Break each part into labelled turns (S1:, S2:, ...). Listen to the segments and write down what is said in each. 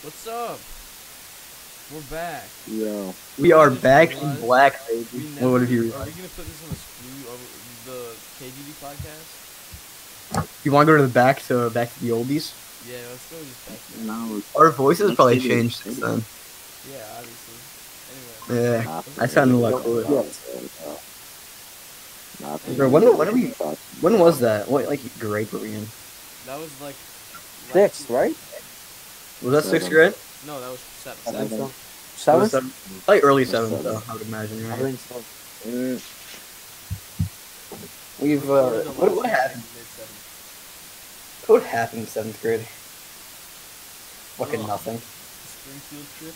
S1: What's up? We're back.
S2: Yo.
S3: We are back in black, baby. What have you
S1: Are we gonna put this on the screw of the KGB podcast?
S3: You want to go to the back to the oldies?
S1: Yeah, let's go just back to
S2: No.
S3: Our voices probably changed since then.
S1: Yeah, obviously. Anyway.
S3: Yeah, I sounded like it. Bro, when was that? What grade were we in?
S1: That was like
S2: Sixth, right?
S3: Was that sixth grade?
S1: No, that was seventh.
S2: Seventh?
S3: Like early seventh, though. I would imagine. Right? We've what happened? What happened in seventh grade? Fucking nothing.
S1: Springfield trip.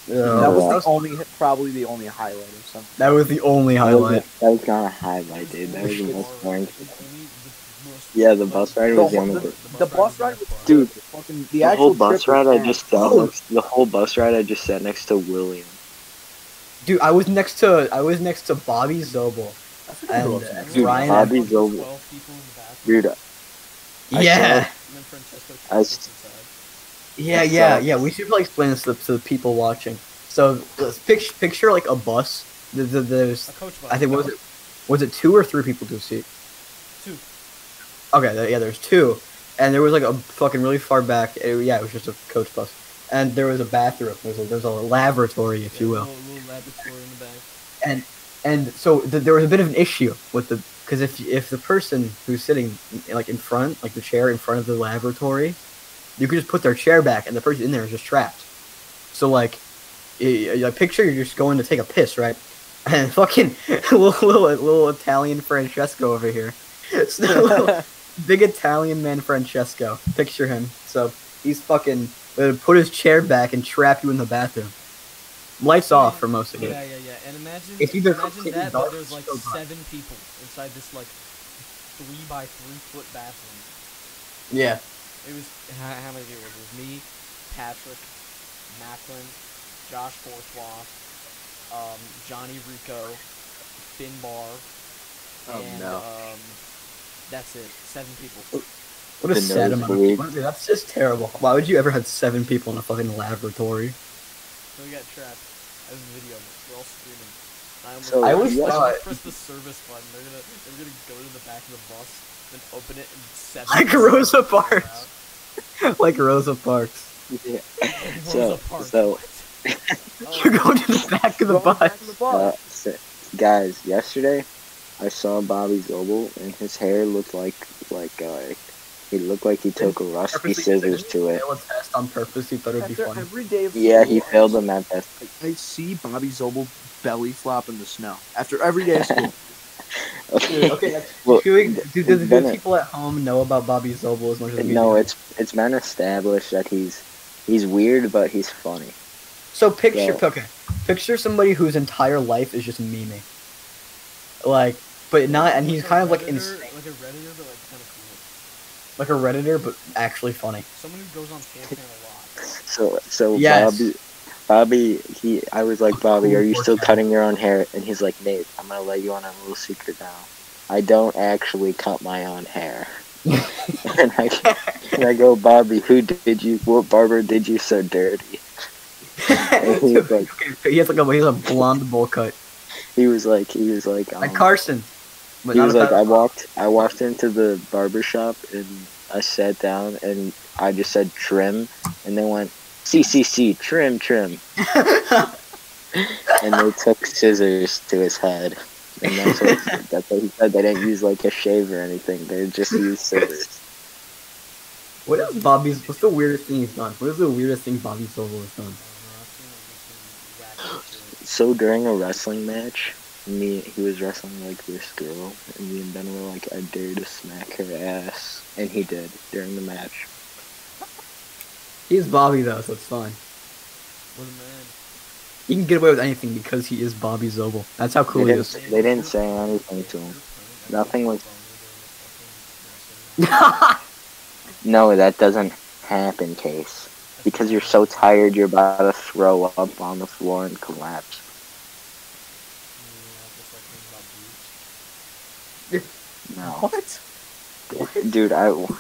S2: That was probably the only highlight or something.
S3: That was the only highlight.
S2: That was not a highlight, dude. That was the most boring. Yeah, the bus ride was the only.
S4: The bus ride was
S2: Dude,
S4: fucking
S2: the whole bus ride I just the whole bus ride I just sat next to William.
S3: Dude, I was next to Bobby Zobel. And
S2: Dude,
S3: Ryan.
S2: Bobby Zobel. Dude,
S3: Yeah.
S2: Yeah.
S3: We should probably explain this to the people watching. So picture like a bus. There's
S1: A coach bus.
S3: I think was it 2 or 3 people to a seat?
S1: 2.
S3: Okay, yeah, there's 2, and there was like a fucking really far back. It was just a coach bus, and there was a bathroom. There's a lavatory, if you will.
S1: A little laboratory in the back.
S3: And so there was a bit of an issue with because if the person who's sitting like in front, like the chair in front of the lavatory, you could just put their chair back, and the person in there is just trapped. So like picture you're just going to take a piss, right? And fucking little Italian Francesco over here. So, big Italian man Francesco. Picture him. So he's fucking put his chair back and trap you in the bathroom. Lights off for most of it.
S1: Yeah. And imagine that, but there's like 7 people inside this like 3x3 foot bathroom.
S3: Yeah.
S1: It was how many people? It was me, Patrick, Macklin, Josh Courtois, Johnny Rico, Finn Barr, and that's it. 7 people.
S3: What a sad amount of people. Dude, that's just terrible. Why would you ever have 7 people in a fucking laboratory?
S1: So we got trapped. That was a video of it. We're all screaming.
S3: I always thought
S1: press the service button. They're gonna go to the back of the bus, then open it, and 7
S3: like Rosa Parks. Like Rosa Parks.
S2: Yeah.
S1: Rosa Parks.
S2: So
S3: You're going to the back of the bus.
S2: Guys, yesterday I saw Bobby Zobel, and his hair looked like he looked like he took a rusty scissors to it.
S3: Fail a test on purpose. He thought it would be funny.
S4: Every day of
S2: Yeah, he failed the math test.
S4: I see Bobby Zobel belly flop in the snow after every day of school.
S3: Okay.
S2: Well,
S3: do people at home know about Bobby Zobel as much as we do?
S2: No, it's been established that he's weird, but he's funny.
S3: So picture somebody whose entire life is just memeing. Like, but not, and he's kind of like insane.
S1: Like a Redditor, but like kind of cool.
S3: Like a Redditor, but actually funny.
S1: Someone who goes on camping a lot.
S2: So
S3: Yes.
S2: Bobby, I was like, Bobby, are you still cutting your own hair? And he's like, Nate, I'm gonna let you on a little secret now. I don't actually cut my own hair. and I go, Bobby, what barber did you so dirty? And he was like,
S3: he has a blonde bowl cut.
S2: He was like,
S3: Like Carson. But
S2: he was like,
S3: I
S2: walked into the barber shop and I sat down and I just said trim, and they went CCC trim. And they took scissors to his head, and that's what he said. They didn't use like a shave or anything. They just used scissors.
S3: What's the weirdest thing he's done? What is the weirdest thing Bobby Zobel has done?
S2: So during a wrestling match, he was wrestling like this girl, and me and Ben were like, I dare to smack her ass, and he did during the match.
S3: He's Bobby though, so it's fine.
S1: What a man.
S3: He can get away with anything because he is Bobby Zobel. That's how cool he is.
S2: They didn't say anything to him. Nothing was. No, that doesn't happen, Case. Because you're so tired, you're about to throw up on the floor and collapse. No.
S3: What?
S2: Dude, I've
S4: You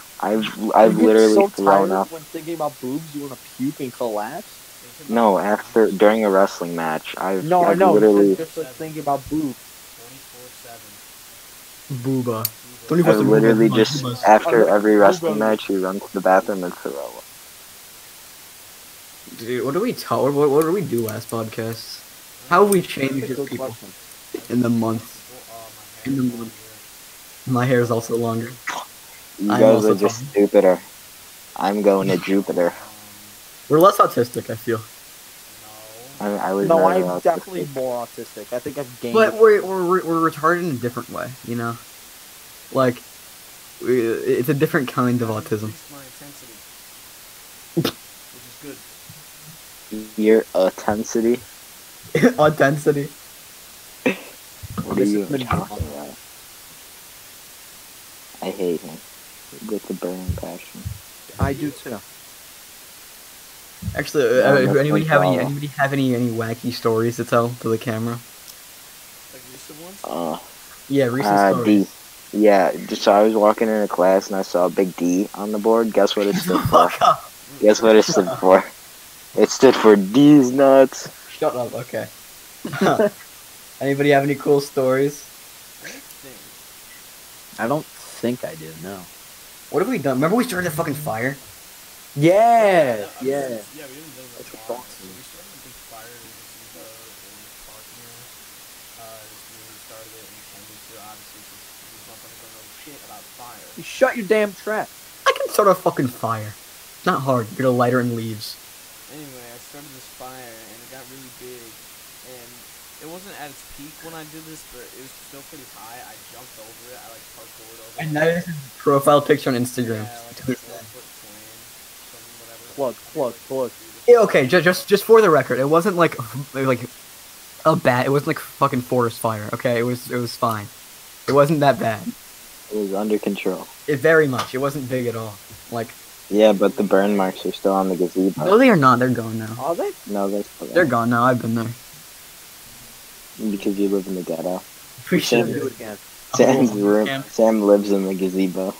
S4: get
S2: literally
S4: so
S2: thrown
S4: tired
S2: up.
S4: when thinking about boobs, you want to puke and collapse.
S2: No, during a wrestling match, I've
S4: I know.
S2: literally,
S4: Just like thinking about boobs.
S1: 24/7.
S3: Booba.
S2: I've literally
S3: Booba.
S2: just
S3: Booba.
S2: after
S4: I
S2: every
S4: like
S2: wrestling
S4: Booba.
S2: match, you run to the bathroom and throw up.
S3: Dude, what do we do last podcast? How have we changed
S4: That's a
S3: as
S4: good
S3: people
S4: question.
S3: in the month? In the month. My hair is also longer.
S2: You
S3: I'm
S2: guys
S3: also
S2: are just
S3: tall.
S2: stupider. I'm going to Jupiter.
S3: We're less autistic, I feel.
S2: I was
S4: No,
S2: never
S4: I'm
S2: autistic.
S4: definitely more autistic. I think I've gained.
S3: But we're retarded in a different way, you know? Like, it's a different kind of autism.
S1: My intensity, which is good.
S2: Your intensity.
S3: Authenticity.
S2: What are
S4: This
S2: you
S4: has been
S2: talking about? I hate him with the burning passion.
S4: I do too.
S3: Actually,
S2: that's
S3: anybody
S2: no
S3: have any
S2: problem.
S3: wacky stories to tell to the camera?
S1: Like recent ones.
S3: Yeah, recent stories.
S2: D. Yeah, so I was walking into class and I saw a big D on the board. Guess what it stood for?
S3: Fuck up.
S2: Guess what it stood for? It stood for D's nuts.
S3: Shut up. Okay. Anybody have any cool stories?
S4: I don't think I did. No.
S3: What have we done? Remember we started a fucking fire?
S4: Yeah.
S1: We
S4: Yeah.
S1: didn't do
S4: That's
S1: that.
S4: awesome.
S1: So we started a big fire in this park here. We started it and tended to obviously because these motherfuckers don't know shit about fire.
S4: You shut your damn trap.
S3: I can start a fucking fire. It's not hard. Get a lighter and leaves.
S1: Anyway, I started this fire and it got really big, and it wasn't at its peak when I did this, but it was still pretty high. I jumped over it. I like parkoured over
S3: And
S1: it.
S3: that is his profile picture on Instagram.
S1: Yeah, like a 4-foot flame from whatever.
S4: Plug.
S3: Yeah, okay, just for the record, it wasn't like a bad. It wasn't like fucking forest fire. Okay, it was fine. It wasn't that bad.
S2: It was under control.
S3: It very much. It wasn't big at all. Like
S2: Yeah, but the burn marks are still on the gazebo.
S3: no, they are not. They're gone now.
S4: Are they?
S2: No, they're still
S3: They're
S2: there.
S3: gone now. I've been there.
S2: Because you live in the ghetto.
S3: We
S2: Sam-
S3: should
S4: Do it again.
S2: Sam's
S3: Oh,
S2: room.
S3: Cam.
S2: Sam lives in the gazebo.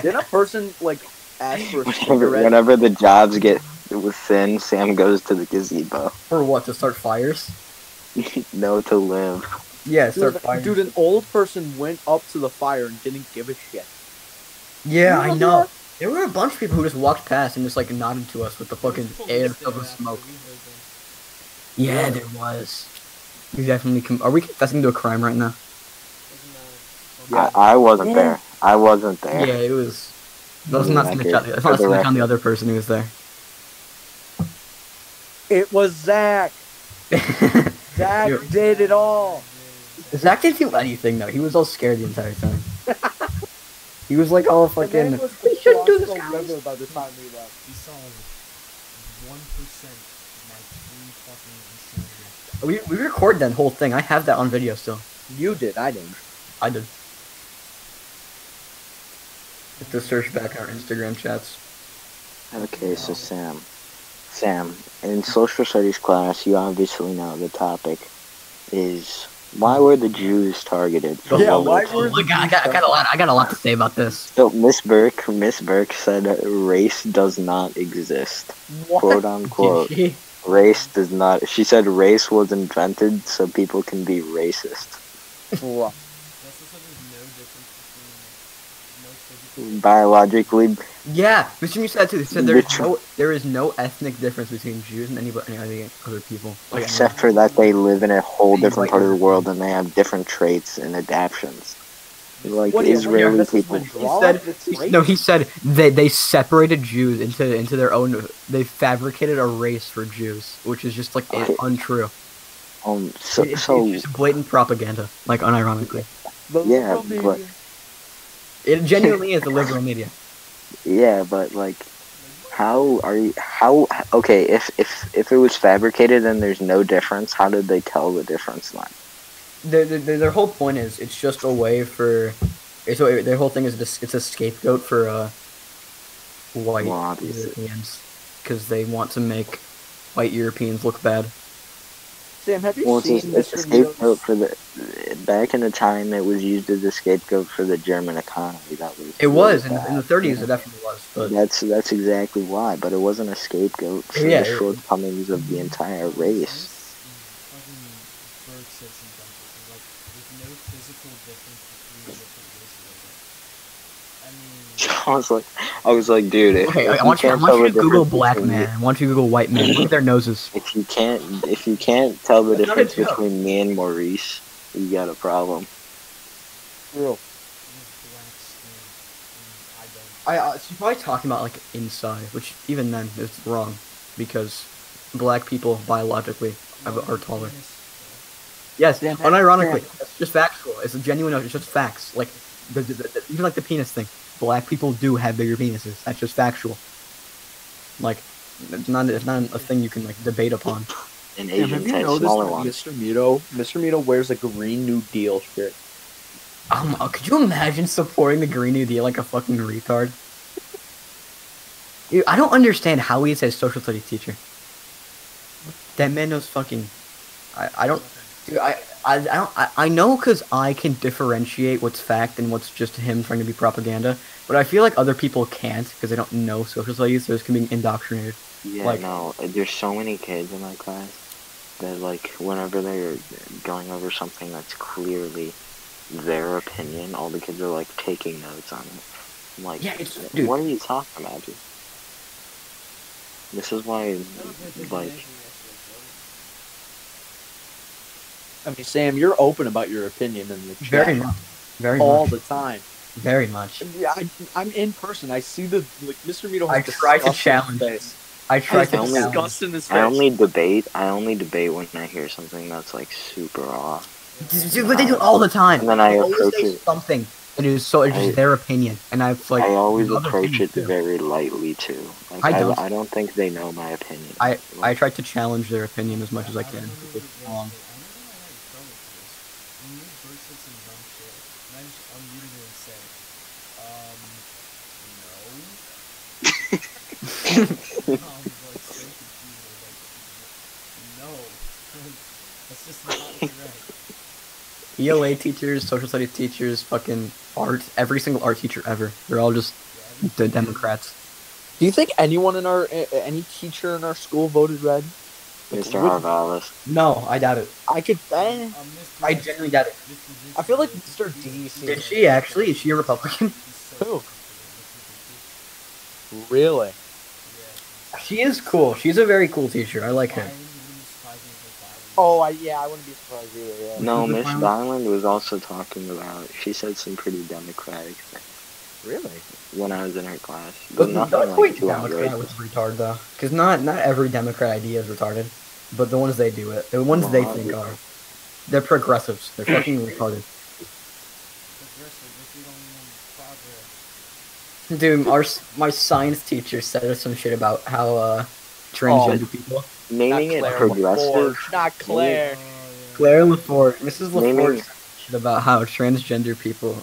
S4: Didn't a person like ask for a cigarette?
S2: Whenever the jobs get thin, Sam goes to the gazebo.
S3: For what? To start fires?
S2: No, to live.
S3: Yeah, start fires.
S4: Dude, an old person went up to the fire and didn't give a shit.
S3: Yeah,
S4: You
S3: I
S4: know
S3: know.
S4: that?
S3: There were a bunch of people who just walked past and just like nodded to us with the fucking air filled with smoke. Yeah, there was. We definitely. Are we confessing to a crime right now?
S4: Yeah.
S2: I wasn't there. I wasn't there.
S3: Yeah, it was. Let's not
S2: Record.
S3: snitch out. Let's
S2: For
S3: not
S2: the
S3: snitch on the
S2: record.
S3: other person who was there.
S4: It was Zach. Zach
S3: Dude.
S4: did it all.
S3: Zach didn't do anything though. He was all scared the entire time. He was like all
S4: The
S3: fucking.
S4: man was
S3: We shouldn't do this,
S4: across the
S3: guys.
S4: river by the time we left.
S1: He saw 1% of my true fucking insanity.
S3: We recorded that whole thing. I have that on video still.
S4: You did. I didn't.
S3: I did. Have to search back our Instagram chats.
S2: Okay, so Sam, in social studies class, you obviously know the topic is why were the Jews targeted? For
S4: Yeah,
S2: World War
S4: why
S2: II?
S4: were
S3: Oh, I got a lot to say about this.
S2: So Miss Burke said race does not exist.
S4: What?
S2: Quote unquote.
S3: Did she?
S2: Race does not. She said race was invented so people can be racist.
S4: What?
S1: That's also there's no difference between no physical.
S2: Biologically,
S3: Yeah, Mr. Mu said too. He said
S2: Literal-
S3: there is no ethnic difference between Jews and any other people. Like,
S2: except for that they live in a whole different part of the world and they have different traits and adaptions. Like
S4: What do you-
S2: Israeli
S4: this is
S2: people.
S4: Mandela?
S3: he said they separated Jews into their own. They fabricated a race for Jews, which is just like
S2: Okay.
S3: untrue.
S2: So
S3: It's just blatant propaganda, like unironically.
S2: Yeah, but
S3: It genuinely is the liberal media.
S2: yeah, but like, okay, if it was fabricated and there's no difference, how did they tell the difference then?
S3: Their whole point is it's just a way for. Their whole thing is it's a scapegoat for white
S2: Well, obviously.
S3: Europeans because they want to make white Europeans look bad.
S4: Sam, have you
S2: Well,
S4: seen
S2: it's a
S4: Mr.
S2: scapegoat
S4: Mito's?
S2: for the. Back in the time, it was used as a scapegoat for the German economy. That was.
S3: It
S2: really
S3: was in
S2: bad.
S3: the 30s.
S2: Yeah.
S3: It definitely was. But
S2: That's exactly why, but it wasn't a scapegoat for
S3: Yeah,
S2: the shortcomings of the entire race.
S1: Fucking birth sits and dumps. It's like there's no physical difference between different races. I mean,
S2: I was like, dude,
S3: okay,
S2: if
S3: I
S2: you
S3: want you
S2: can't tell
S3: to
S2: the
S3: Google
S2: difference
S3: black
S2: between
S3: man. I want you to Google white man. Look at their noses.
S2: if you can't tell the
S3: That's not a
S2: difference
S3: joke.
S2: between me and Maurice, you got a problem.
S4: Real.
S1: black skin. I don't.
S3: She's probably talking about like inside, which even then is wrong, because black people biologically are taller. Yes,
S4: Sam,
S3: unironically,
S4: Sam.
S3: it's just factual. It's a genuine. It's just facts. Like even like the penis thing. Black people do have bigger penises. That's just factual. Like it's not a thing you can like debate upon.
S2: And
S4: Sam,
S2: Asians
S4: have you
S2: have
S4: noticed
S2: smaller
S4: that
S2: ones.
S4: Mr. Mito wears a Green New Deal shirt?
S3: Could you imagine supporting the Green New Deal like a fucking retard? Dude, I don't understand how he is a social studies teacher. That man knows fucking. I don't. Dude, I know because I can differentiate what's fact and what's just him trying to be propaganda, but I feel like other people can't because they don't know social studies, so it's being indoctrinated.
S2: Yeah,
S3: Like-
S2: no, there's so many kids in my class that like whenever they're going over something that's clearly their opinion, all the kids are like taking notes on it. I'm like,
S3: Yeah, dude.
S2: what are you talking about, dude? This is why, like,
S4: I mean, Sam, you're open about your opinion in the chat
S3: Very much. Very
S4: all
S3: much.
S4: the time.
S3: Very much.
S4: Yeah, I'm in person. I see the like Mr. Mito
S3: I
S4: has
S3: try to
S4: disgust in his
S3: challenge.
S4: face.
S3: I try
S2: I
S3: to
S2: only-
S3: challenge.
S4: Disgust in his face.
S2: I only debate when I hear something that's like super off.
S3: Dude, but they do it all the time.
S2: And then I
S3: They always
S2: approach
S3: say
S2: it-
S3: something. It is so. It's
S2: I-
S3: just their opinion, and I've like.
S2: I always
S3: other
S2: approach
S3: opinions
S2: it
S3: too.
S2: very lightly too. Like,
S3: I
S2: I
S3: don't.
S2: don't think they know my opinion.
S3: I try to challenge their opinion as much as I can. If it's wrong.
S1: That's just not correct.
S3: ELA teachers, social studies teachers, fucking art. Every single art teacher ever. They're all just the Democrats.
S4: Do you think anyone in our any teacher in our school voted red?
S2: Mr. Harvalis.
S3: No, I doubt it.
S4: I could.
S3: I genuinely doubt it.
S4: I feel like Mr. D.
S3: Did she actually? Is she a Republican?
S4: Who? Really?
S3: She is cool. She's a very cool teacher. I like her.
S4: Oh, I wouldn't be surprised either. Yeah.
S2: No,
S3: Mrs.
S2: Miss
S3: Violent?
S2: Violent was also talking about. She said some pretty democratic things
S4: Really?
S2: when I was in her class, but
S3: But
S2: nothing
S3: don't
S2: like
S3: point
S2: too
S3: Democrat was
S2: outrageous.
S3: retarded though, because not every Democrat idea is retarded, but the ones they do it, the ones they
S2: Well,
S3: think are, they're progressives. They're fucking retarded. Dude, my science teacher said us some shit about how transgender people.
S2: Naming it
S4: Claire
S2: progressive.
S4: LaForge, not Claire.
S3: Claire LaForge, Mrs. LaForge
S2: Naming-
S3: said shit about how transgender people,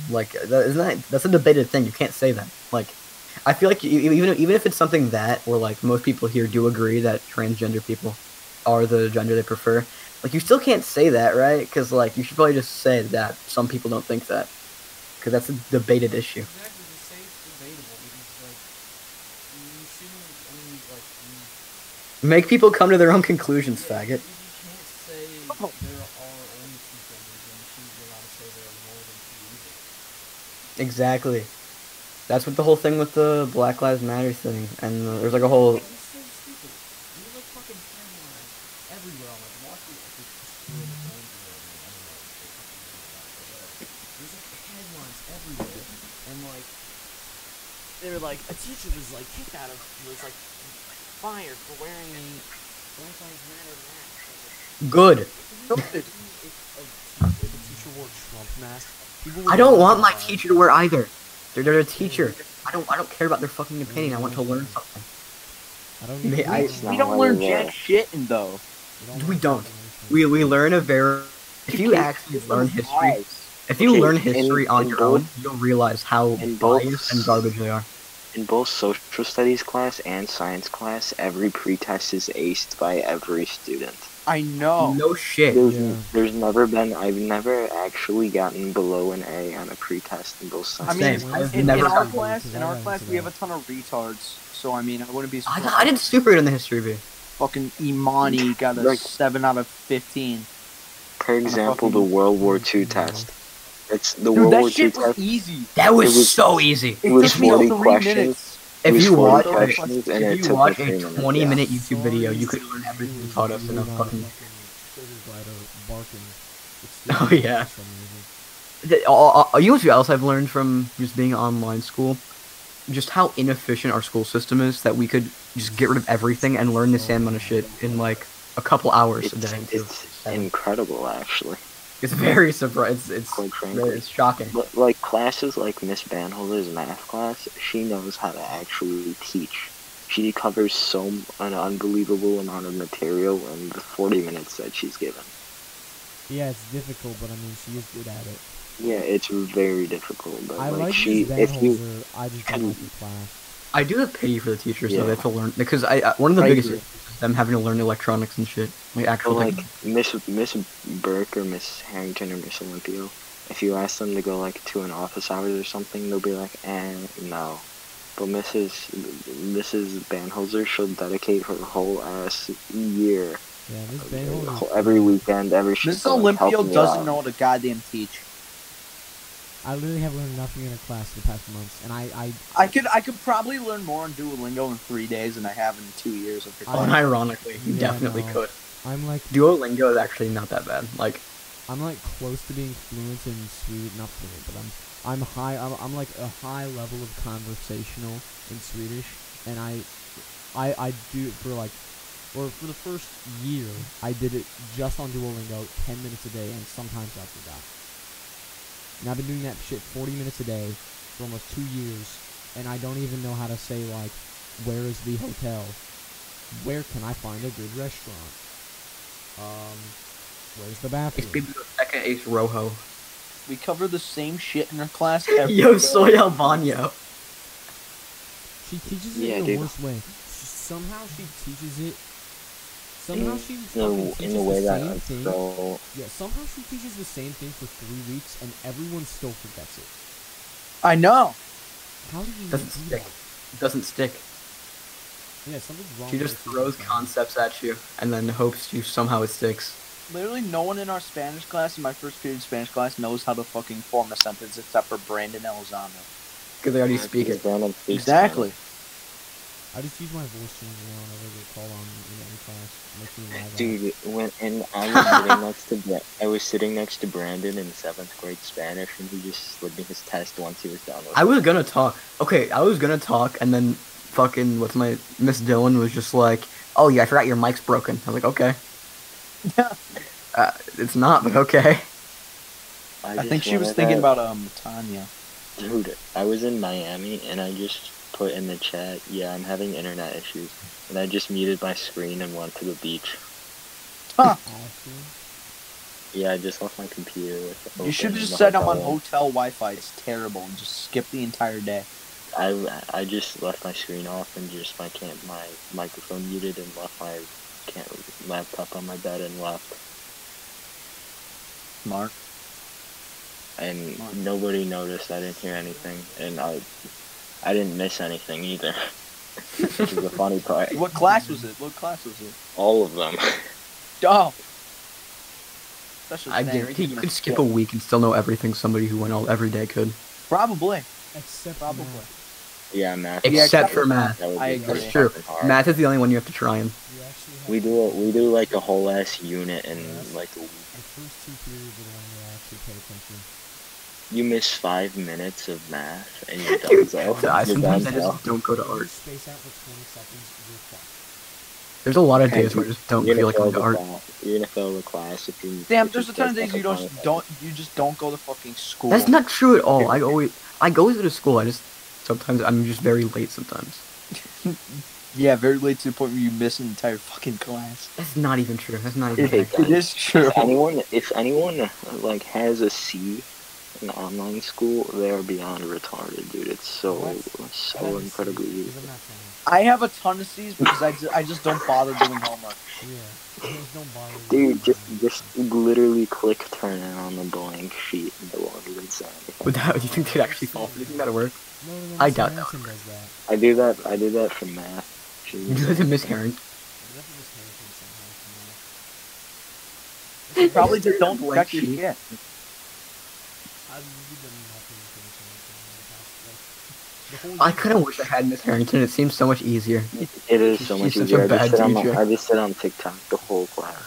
S3: like that's a debated thing. You can't say that. Like, I feel like even if it's something that where like most people here do agree that transgender people are the gender they prefer, like you still can't say that, right? Because like you should probably just say that some people don't think that, because that's a debated issue.
S1: Exactly, the say it's debatable because like you shouldn't only like
S3: Make people come to their own conclusions, faggot.
S1: you can't say there are only two genders and you shouldn't be allowed to say there are more than two either.
S3: Exactly. That's what the whole thing with the Black Lives Matter thing, and there's like a whole.
S1: It's so stupid. There's like fucking headlines everywhere on like Wall Street. There's like headlines everywhere, and like they're like a teacher was like kicked out of was like fired for wearing a Black Lives Matter mask.
S3: Good.
S1: If a teacher wore a Trump mask, people would
S3: I don't
S1: be
S3: want my
S1: mortified.
S3: teacher to wear either. They're a teacher. I don't care about their fucking opinion. I want to learn something.
S1: I don't
S3: May
S1: need
S3: I-
S2: It's
S4: We
S2: not
S4: don't
S2: why
S4: learn
S2: you're there.
S4: jack shit in though.
S3: We don't. We learn a very. If you actually learn history, if you
S2: Okay,
S3: learn history
S2: in-
S3: on
S2: in
S3: your
S2: both-
S3: own, you'll realize how
S2: in both-
S3: biased and garbage they are.
S2: In both social studies class and science class, every pretest is aced by every student.
S4: I know.
S3: No shit.
S2: There's never been. I've never actually gotten below an A on a pretest in both
S4: I
S2: sciences.
S4: mean,
S3: Same. I've
S4: in
S3: never
S4: our
S3: gotten
S4: class, we have a ton of retards. So I mean, I wouldn't be surprised.
S3: I did super good in the history B.
S4: Fucking Imani got a
S2: Like-
S4: 7 out of 15.
S2: For example, the
S4: fucking-
S2: World War II test. It's the
S4: Dude,
S2: World
S4: that
S2: War II
S4: shit was
S2: test.
S4: easy.
S3: That was,
S2: It was-
S3: so easy.
S2: It was
S4: took me
S2: 40
S4: 3
S2: questions.
S4: minutes.
S2: It
S3: If
S2: was
S3: you
S2: 40
S3: watch
S2: questions, and it
S3: if you
S2: took
S3: watch
S2: like 3
S3: a
S2: minutes.
S3: 20-minute YouTube video, you could learn everything you taught us in a fucking. Oh, yeah. You know what else I've learned from just being online school? Just how inefficient our school system is. That we could just get rid of everything and learn the same amount of shit in like a couple hours a day.
S2: It's incredible, actually.
S3: It's very surprising. It's
S2: Quite frankly.
S3: it's shocking.
S2: But like classes like Miss Banholder's math class, she knows how to actually teach. She covers an unbelievable amount of material in the 40 minutes that she's given.
S5: Yeah, it's difficult, but I mean, she is good at it.
S2: Yeah, it's very difficult, but
S5: I
S2: like
S5: like
S2: she,
S5: Miss
S2: if you,
S5: Vanholzer, I just don't like the class.
S3: I do have pity for the teachers though.
S2: Yeah.
S3: They have to learn because one of the
S2: I
S3: biggest
S2: agree.
S3: issues is them having to learn electronics and shit. Like actual
S2: like Miss Burke or Miss Harrington or Miss Olympio, if you ask them to go like to an office hours or something, they'll be like, no. But Mrs. Banholzer, she'll dedicate her whole ass year,
S5: Yeah, Miss Vanholzer.
S2: every weekend, every
S4: Miss
S2: shift. like,
S4: Olympio
S2: helping you
S4: doesn't
S2: out.
S4: know how to goddamn teach.
S5: I literally have learned nothing in her class the past months, and I
S4: I could probably learn more on Duolingo in 3 days than I have in 2 years of her class.
S3: unironically, you
S5: Yeah,
S3: definitely
S5: no.
S3: could.
S5: I'm like
S3: Duolingo is actually not that bad. Like
S5: I'm like close to being fluent in Swedish, not fluent, but I'm like a high level of conversational in Swedish, and I do it for like, or for the first year, I did it just on Duolingo, 10 minutes a day, and sometimes after that. And I've been doing that shit 40 minutes a day for almost 2 years, and I don't even know how to say, like, where is the hotel? Where can I find a good restaurant? Where's the bathroom?
S3: second ace Rojo.
S4: We cover the same shit in her class every
S3: Yo
S4: day.
S3: soy Albano.
S5: She teaches it
S2: Yeah,
S5: in the
S2: dude.
S5: worst way. Somehow she teaches it. Somehow she
S2: in
S5: fucking
S2: a
S5: teaches
S2: way
S5: the
S2: that
S5: same
S2: it's
S5: thing.
S2: so
S5: Yeah, somehow she teaches the same thing for 3 weeks, and everyone still forgets it.
S4: I know.
S5: How do you
S3: Doesn't
S5: do
S3: stick.
S5: that?
S3: It doesn't stick.
S5: Yeah, something's wrong.
S3: She
S5: with
S3: just
S5: her
S3: throws
S5: system.
S3: concepts at you and then hopes you somehow it sticks.
S4: Literally no one in our Spanish class, in my first period Spanish class, knows how to fucking form a sentence except for Brandon Elizondo.
S3: Because they already speak it.
S2: Brandon speaks
S4: Exactly.
S5: I just use my voice changer now whenever I get called on in any class. It makes me live out.
S2: Dude, I was sitting next to Brandon in 7th grade Spanish, and he just slid me his test once he was done with
S3: I was gonna talk. Okay, I was gonna talk, and then fucking Miss Dillon was just like, "Oh yeah, I forgot your mic's broken." I was like, "Okay." It's not, but okay.
S4: I think she was thinking about Tanya.
S2: Dude, I was in Miami, and I just put in the chat, yeah, I'm having internet issues, and I just muted my screen and went to the beach.
S5: Awesome.
S2: Yeah, I just left my computer with
S4: You should
S2: open
S4: have just
S2: in the
S4: set up on
S2: room.
S4: hotel Wi-Fi. It's terrible, and just skip the entire day.
S2: I just left my screen off and just my microphone muted and left my laptop on my bed and left.
S4: Smart.
S2: And nobody noticed. I didn't hear anything, and I didn't miss anything either. Which is the funny part.
S4: What class was it?
S2: All of them.
S4: Oh. Special
S3: I
S4: thing.
S3: guarantee you could skip a week and still know everything somebody who went all every day could.
S4: Probably.
S5: Except
S4: Probably.
S5: math.
S2: Yeah, math.
S3: Except for math.
S2: That would
S4: I
S2: be
S4: agree.
S3: That's true.
S2: fucking hard.
S3: Math is the only one you have to try in.
S5: You actually have
S2: We do like a whole ass unit in like a week.
S5: the first 2 periods are the one where I actually pay attention.
S2: You miss 5 minutes of math and you're done.
S3: Dude,
S2: So
S3: sometimes I
S2: you're done,
S3: just don't go to
S5: If you
S3: art.
S5: space out for 20 seconds, you're fucked.
S3: There's a lot of days where I just don't
S2: You're
S3: feel
S2: gonna
S3: like
S2: fail
S3: going
S2: the
S3: to art.
S2: class. You're gonna fail the class if you.
S4: Damn,
S2: if
S4: there's
S2: you
S4: a ton of
S2: just
S4: days you
S2: take a final
S4: you just don't go to fucking school.
S3: That's not true at all. I go to school. Sometimes I'm just very late sometimes.
S4: Yeah, very late to the point where you miss an entire fucking class.
S3: That's not even true. That's not even
S2: Hey,
S3: true.
S4: It is true.
S2: If anyone like has a C in online school, they are beyond retarded, dude. It's so incredibly easy.
S5: Isn't that funny?
S4: I have a ton of C's because I just don't bother doing homework.
S5: Yeah. Just don't bother.
S2: Dude, just literally click turn in on the blank sheet and it won't even say anything.
S3: Would that? Do you think they'd actually fall? Do you think that'd work?
S5: No,
S3: I
S5: Miss
S3: doubt
S5: Harrington does that.
S2: I do that for math.
S3: You do that to Miss Harrington.
S5: I love Miss Harrington somehow.
S4: You probably just don't
S3: Blank
S4: check your
S3: sheet.
S4: shit.
S5: I've done nothing for Miss Harrington in the past, like, the whole
S3: I
S5: year.
S3: kind of wish I had Miss Harrington. It seems so much easier.
S2: It is so much
S3: She's such a
S2: easier.
S3: bad teacher.
S2: I just sit on TikTok the whole class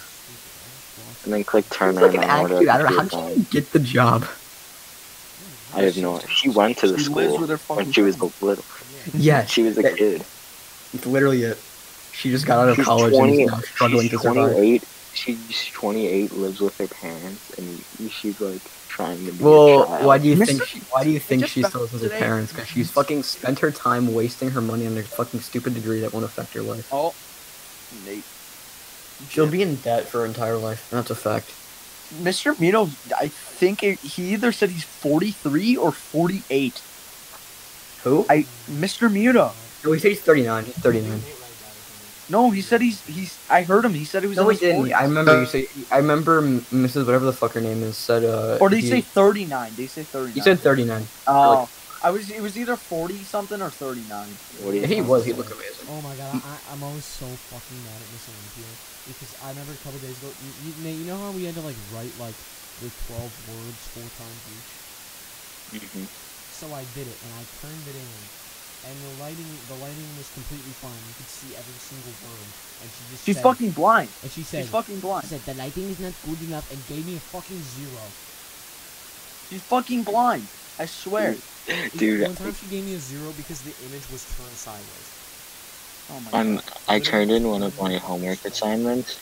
S2: and then click turn
S3: She's
S2: in
S3: like an
S2: on
S3: actor.
S2: order.
S3: I don't know how did she even get the job.
S2: I have no idea. She went to the
S4: She lives
S2: school
S4: with her
S2: when
S4: fucking
S2: she was
S4: friends.
S2: little.
S3: Yeah,
S2: She was a
S3: that-
S2: kid.
S3: It's literally it. She just got out of
S2: She's
S3: college
S2: 20,
S3: and is now struggling
S2: she's
S3: to survive.
S2: 28. She's 28, lives with her parents, and she's like trying to be a
S3: Well,
S2: child.
S3: why do you
S4: Mr.
S3: think? Why do you think
S4: just
S3: she
S4: found
S3: still lives with her
S4: today-
S3: parents? Because she's fucking spent her time wasting her money on a fucking stupid degree that won't affect her life.
S4: Oh, Nate.
S3: She'll be in debt for her entire life. That's a fact.
S4: Mr. Mino, I think he either said he's 43 or 48.
S3: Who?
S4: Mr. Muto.
S3: No, he said he's 39. He's 39.
S4: No, he said he's. I heard him. He said he was.
S3: No,
S4: in
S3: he
S4: his
S3: didn't.
S4: 40s.
S3: I remember you say. I remember Mrs. Whatever the fuck her name is said.
S4: Or did he say 39? Did he say 39?
S3: He said 39.
S4: Oh, It was either 40 something or 39.
S2: What do you
S3: He
S2: think?
S3: was. He looked amazing.
S5: Oh my god, I'm always so fucking mad at Miss Olympia because I remember a couple days ago. Nate, you know how we had to like write like the 12 words 4 times each?
S2: Mhm.
S5: So I did it and I turned it in, and the lighting was completely fine. You could see every single word, and she just
S4: She's
S5: said,
S4: fucking blind.
S5: and she said,
S4: She's fucking blind.
S5: she said the lighting is not good enough and gave me a fucking 0.
S4: She's fucking blind. I swear.
S2: Dude,
S5: One time she gave me a 0 because the image was turned sideways.
S4: Oh my god.
S2: I turned in one of my homework assignments.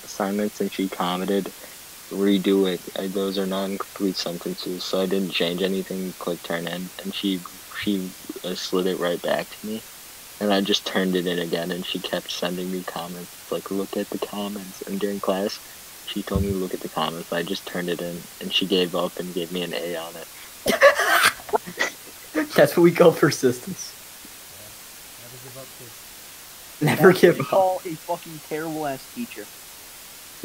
S2: Assignments, and she commented, "Redo it. Those are not incomplete sentences." So I didn't change anything. Click turn in, and she slid it right back to me, and I just turned it in again, and she kept sending me comments like, "Look at the comments." And during class, she told me to look at the comments. I just turned it in, and she gave up and gave me an A on it.
S3: That's what we call persistence.
S5: Never give up, kids.
S3: Never
S4: That's what
S3: give
S4: we
S3: up.
S4: call a fucking terrible ass teacher.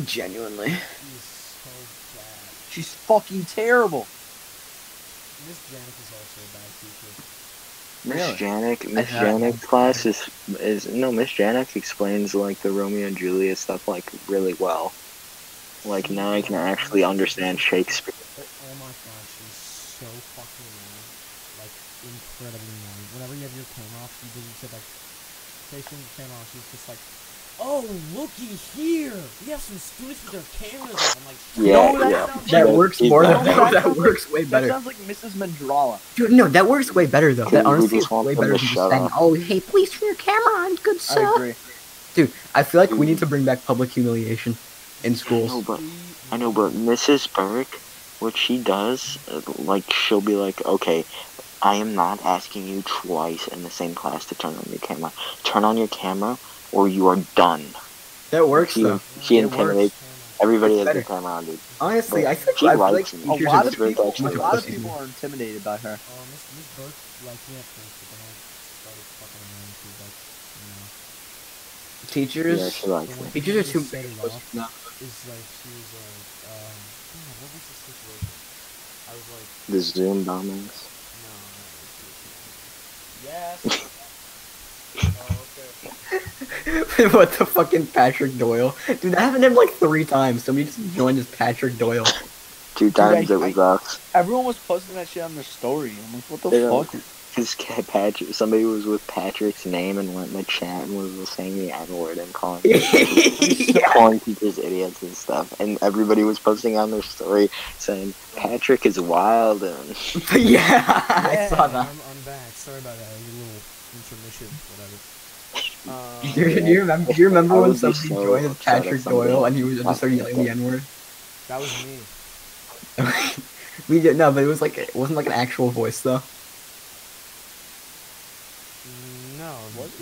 S3: Genuinely.
S5: She's so bad.
S4: She's fucking terrible.
S5: Miss Janik is also a bad teacher.
S2: Miss Janik's class Miss Janik explains like the Romeo and Juliet stuff like really well. Like now I can actually understand Shakespeare.
S5: Oh my god, she's so fucking annoying. Like, incredibly annoying. Whenever you have your camera off, you said like, facing the camera off, she's just like, oh, looky here! We have some students with their cameras on. I'm like,
S2: Yeah,
S4: No, that
S2: yeah.
S4: sounds
S3: That
S2: Yeah,
S3: works
S2: he's
S3: more
S2: not-
S3: than
S4: No,
S3: that works way
S4: That
S3: better.
S4: sounds like Mrs. Mandrala.
S3: Dude, no, that works way better though. That
S2: We
S3: honestly
S2: just
S3: is
S2: want
S3: way
S2: them
S3: better
S2: to
S3: than just
S2: shut
S3: saying,
S2: up.
S3: "Oh, hey, please turn your camera on, good sir."
S4: I agree.
S3: Dude, I feel like we need to bring back public humiliation in schools.
S2: I know, but Mrs. Burke, what she does, like, she'll be like, "Okay, I am not asking you twice in the same class to turn on your camera. Turn on your camera, or you are done."
S3: That works though.
S2: She
S3: It
S2: intimidates
S3: works.
S2: everybody
S3: It's
S2: has their
S3: better.
S2: camera on, dude.
S3: Honestly, I think
S2: She
S3: I feel like
S2: likes me.
S4: A
S3: teachers
S4: lot
S3: are
S4: of
S2: It's very
S4: people,
S2: actually
S4: a lot of
S3: pussies.
S4: people are intimidated by her.
S5: Oh, Miss Burke liked me at first, but then I started fucking annoying. She was like,
S3: Teachers.
S2: Yeah, she likes
S5: the
S2: me.
S5: one
S3: Teachers
S5: thing
S3: are
S5: that
S3: too
S5: set it
S3: big.
S5: off
S3: No.
S5: is like, she was like, God, what was the situation? I was like,
S2: The Zoom bombings.
S5: no, yes. Oh, okay.
S3: What the fucking Patrick Doyle? Dude, that happened to him like 3 times. Somebody just joined as Patrick Doyle.
S2: 2 times
S4: I-
S2: it was us.
S4: Everyone was posting that shit on their story. I'm like, what the
S2: Yeah.
S4: fuck?
S2: Because somebody was with Patrick's name and went in the chat and was saying the N-word and calling teachers idiots and stuff. And everybody was posting on their story saying, "Patrick is wild." And
S3: Yeah, I saw that.
S5: I'm back. Sorry about that. A little intermission, whatever.
S3: Do you remember
S2: I
S3: when
S2: would be
S3: somebody
S2: so
S3: joined as
S2: upset if
S3: Patrick
S2: somebody
S3: Doyle and he was just
S2: got
S3: started yelling the N-word?
S5: That was me.
S3: We did no, but it wasn't like an actual voice though.
S5: No,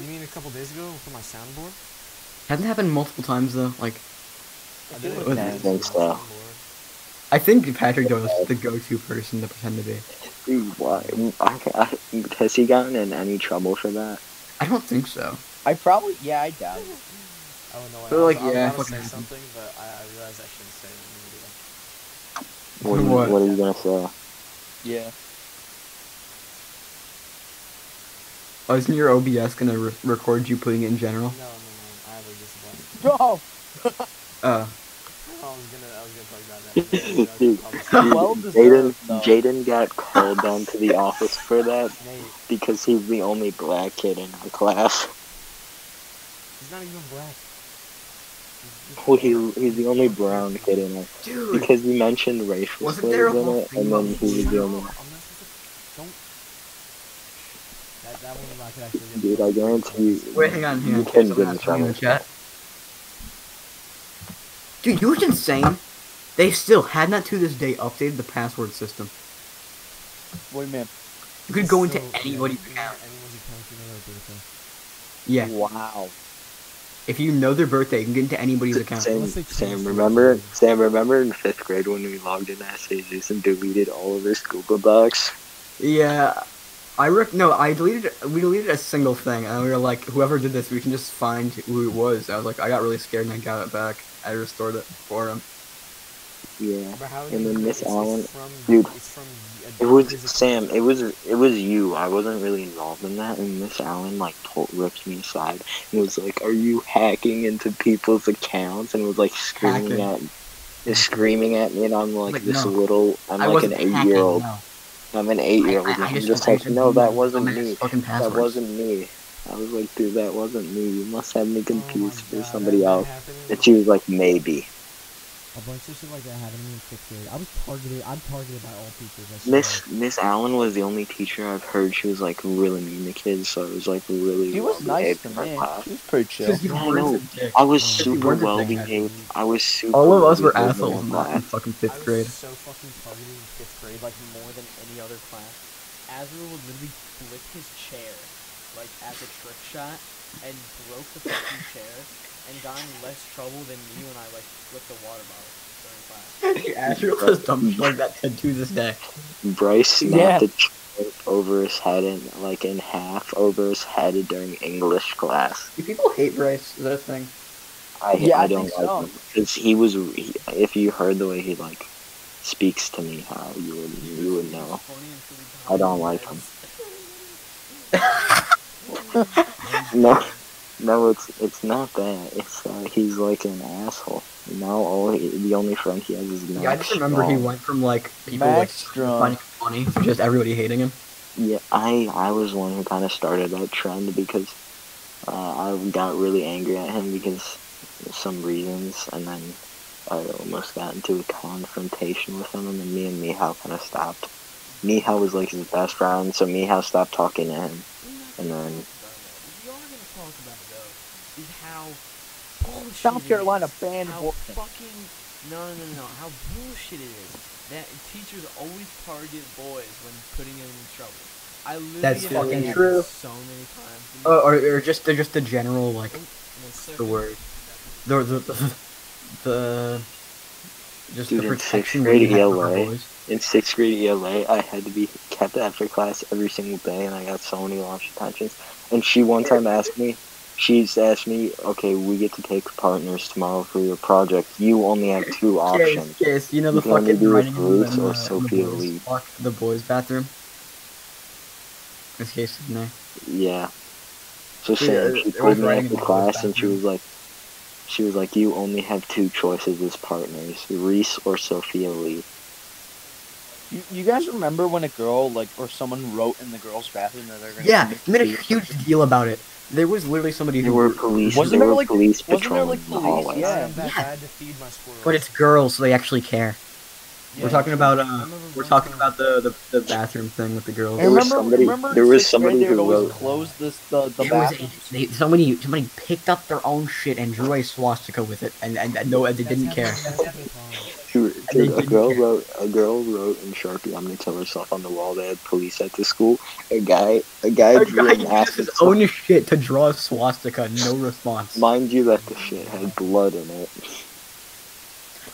S5: you mean a couple days ago for my soundboard?
S3: Hasn't happened multiple times though. Like
S5: I did
S4: it
S5: it
S4: was
S5: for
S4: I
S5: my
S2: think so.
S5: soundboard.
S3: I think Patrick Doyle is the go-to person to pretend to be.
S2: Dude, why? Has he gotten in any trouble for that?
S3: I don't think so.
S4: I doubt it.
S5: Oh no,
S3: They're like,
S5: I was
S3: yeah,
S5: about to say
S3: fucking-
S5: something, but I realized I shouldn't say it immediately.
S2: What are you gonna say?
S4: Yeah.
S3: Oh, isn't your OBS gonna record you putting it in general?
S5: No, I have a
S4: No.
S5: I was gonna talk about that.
S2: Dude,
S4: Well deserved, though.
S2: Jaden got called down to the office for that
S5: Nate,
S2: because he's the only black kid in our class.
S5: he's not even black.
S2: Well, he's the only brown kid in it
S3: Dude,
S2: because you mentioned racial
S3: Wasn't there a
S2: slurs in
S3: whole
S2: it,
S3: thing
S2: and then
S3: about-
S2: he was the only.
S5: Don't. That one I could actually get.
S2: Dude, I guarantee you.
S3: wait, hang on.
S2: You couldn't
S3: Someone
S2: get in
S3: asked me in
S2: trouble.
S3: the chat. Dude, you know what's insane? They still had not to this day updated the password system.
S4: What do you mean?
S3: You could go into
S5: So,
S3: anybody's
S5: yeah,
S3: account.
S5: Anyone's account can know their birthday.
S3: Yeah,
S4: Wow.
S3: if you know their birthday, you can get into anybody's account.
S2: Sam,
S5: Unless they change the
S2: remember in 5th grade when we logged in SAGs and deleted all of his Google Docs?
S3: Yeah, we deleted a single thing, and we were like, whoever did this, we can just find who it was. I was like, I got really scared and I got it back. I restored it for him.
S2: Yeah.
S5: But how
S2: And then Miss Allen,
S5: from,
S2: dude,
S5: it's from
S2: It was Sam. It was you. I wasn't really involved in that, and Miss Allen ripped me aside and was like, "Are you hacking into people's accounts?" And was like screaming at me, and I'm like,
S3: Like,
S2: this
S3: no.
S2: little. I'm
S3: I
S2: like an
S3: wasn't hacking,
S2: 8-year-old.
S3: no.
S2: I'm an 8-year-old.
S3: I
S2: And I'm
S3: just
S2: just
S3: I
S2: like,
S3: just
S2: no, that
S3: used
S2: wasn't
S3: dumbass
S2: me.
S3: fucking
S2: That
S3: passwords.
S2: wasn't me. I was like, dude, that wasn't me. You must have me confused for
S5: God,
S2: somebody
S5: that
S2: else.
S5: happened
S2: And she was like, maybe.
S5: A bunch of shit like that happened to me in 5th grade. I'm targeted by all teachers. I swear.
S2: Miss Allen was the only teacher I've heard she was like really mean to kids, so it was like really
S4: She was
S2: well
S4: nice
S2: behaved
S4: to
S2: in her
S4: me.
S2: class.
S4: She was pretty chill.
S3: Because you
S2: Yeah, I
S3: weren't
S2: know.
S3: a dick.
S2: I was
S3: Yeah,
S2: super
S3: you weren't a
S2: well
S3: dickhead.
S2: behaved. I was super
S3: All of us were
S2: well-behaved in
S3: assholes in
S2: her
S3: that in
S2: class.
S3: fucking
S1: I
S3: 5th
S1: was
S3: grade.
S1: so fucking targeted in 5th grade, like more than any other class. Azrael would literally flip his chair, like as a trick shot, and broke the fucking chair, and got in less trouble than me when I like flipped a water bottle during class.
S3: Azrael does dumb shit like that to this day.
S2: Bryce
S4: Yeah.
S2: snapped a chair over his head and like in half over his head during English class.
S3: Do people hate Bryce? Is that a thing?
S4: Yeah,
S2: I
S4: I
S2: don't
S4: think
S2: like
S4: so.
S2: him because if you heard the way he like speaks to me, you would know.
S1: Funny and pretty
S2: I don't like
S1: dumb.
S2: No, it's not that. It's he's like an asshole. Now the only friend he has is Max.
S3: Yeah, I just remember he
S2: Strong.
S3: went from like people
S4: Max
S3: like
S4: Strong.
S3: finding it funny to just everybody hating him.
S2: Yeah, I was one who kind of started that trend because I got really angry at him because of some reasons, and then I almost got into a confrontation with him, and then me and Mihao kind of stopped. Mihao was like his best friend, so Mihao stopped talking to him, and then
S1: What you are gonna talk about though is how bullshit
S4: South
S1: it
S4: Carolina
S1: is.
S4: banned
S1: How
S4: abortion.
S1: fucking no, how bullshit it is that teachers always target boys when putting them in trouble. I literally
S3: That's
S1: get
S3: fucking
S1: happened
S3: true.
S1: so many times.
S3: Or just the general like
S1: And then
S3: the word the just
S2: Dude,
S3: the
S2: in
S3: protection
S2: 6th
S3: we
S2: grade
S3: have over
S2: ELA,
S3: boys.
S2: in 6th grade ELA, I had to be kept after class every single day, and I got so many lunch detentions. And she one time asked me, okay, we get to take partners tomorrow for your project. You only have 2 options.
S3: Case, you know the
S2: You can only
S3: fucking
S2: do
S3: writing
S2: with
S3: room
S2: Bruce
S3: in
S2: or
S3: the
S2: Sophia
S3: boys,
S2: Lee.
S3: the boys' bathroom. This case is name.
S2: Yeah. So
S3: Dude,
S2: Sam, she
S3: it
S2: pulled
S3: was
S2: me
S3: writing
S2: after
S3: in the
S2: class, and
S3: bathroom.
S2: she was like, you only have 2 choices as partners, Reese or Sophia Lee.
S4: You guys remember when a girl or someone wrote in the girls' bathroom that they're gonna
S3: Yeah,
S4: commit
S3: he made a
S4: suicide?
S3: huge deal about it. There was literally somebody
S2: There
S3: who
S2: were police.
S4: Wasn't
S2: there
S4: there,
S2: were
S4: like-
S2: police
S4: wasn't there,
S2: patrolling
S4: like,
S2: the
S4: police?
S2: hallway.
S4: Yeah.
S5: I'm back.
S3: Yeah.
S5: I had to feed my squirrels.
S3: but it's girls, so they actually care.
S1: Yeah,
S3: We're talking about
S1: I remember
S3: we're
S1: one
S3: talking
S1: time-
S3: about the bathroom thing with the girls.
S2: There was
S4: Remember
S2: there
S4: in
S2: was
S4: 6th
S2: somebody
S4: grade, they would
S2: who
S4: always
S2: wrote-
S4: close the
S3: There was
S4: bathroom.
S3: somebody picked up their own shit and drew a swastika with it, and no, they didn't care.
S2: Dude,
S3: They
S2: a
S3: didn't
S2: girl
S3: care.
S2: wrote in Sharpie, "I'm gonna kill herself" on the wall. They had police at the school. A guy
S3: A
S2: drew
S3: guy
S2: a
S3: used
S2: massive.
S3: his own shit to draw a swastika, no response.
S2: Mind you, that the shit had blood in it.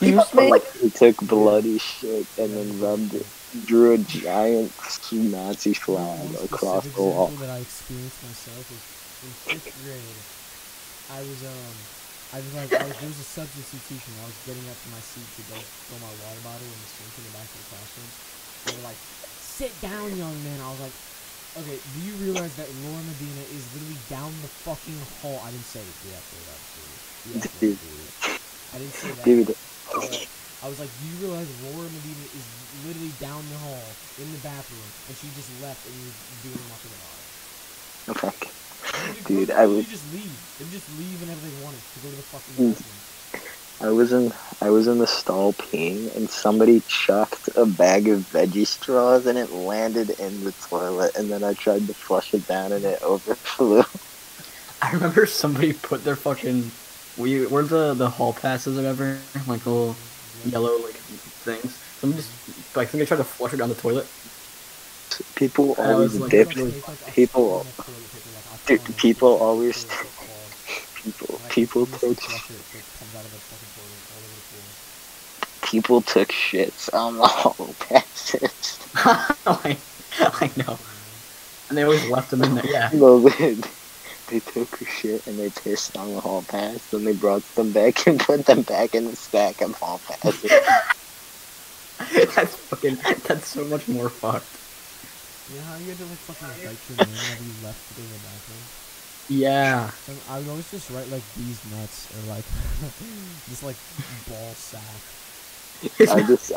S4: Excuse me?
S2: Like he took bloody shit and then drew a giant Nazi flag
S5: One
S2: across
S5: specific
S2: the wall.
S5: example that I experienced myself was in 5th grade. There was a substitution. I was getting up from my seat to go fill my water bottle in the sink in the back of the classroom. They were like, "Sit down, young man." I was like, "Okay, do you realize that Laura Medina is literally down the fucking hall?" I didn't say it. Yeah,
S2: Dude.
S5: I didn't say that.
S2: Dude,
S5: But I was like, "Do you realize Laura Medina is literally down the hall in the bathroom, and she just left, and you're doing nothing about it?"
S2: fuck.
S5: Dude,
S2: I was
S5: just leave. They just leave whenever they wanted to go to the fucking bathroom.
S2: I was in the stall peeing and somebody chucked a bag of veggie straws and it landed in the toilet and then I tried to flush it down and it overflew.
S3: I remember somebody put their fucking where the hall passes or whatever, like little yellow like things. Somebody just like somebody tried to flush it down the toilet.
S2: People
S3: I
S2: always
S3: was like,
S2: dip.
S3: really
S2: People, dude, people always. People took. People took shits on the hall passes.
S3: I know. And they always left them in there. Yeah.
S2: No, they took a shit and they pissed on the hall pass, then they brought them back and put them back in the stack of hall passes.
S3: That's so much more fucked.
S5: You know how you had to like fucking write your name whenever you left to go to the bathroom?
S3: Yeah.
S5: I would always just write like these nuts or like just like ball sack.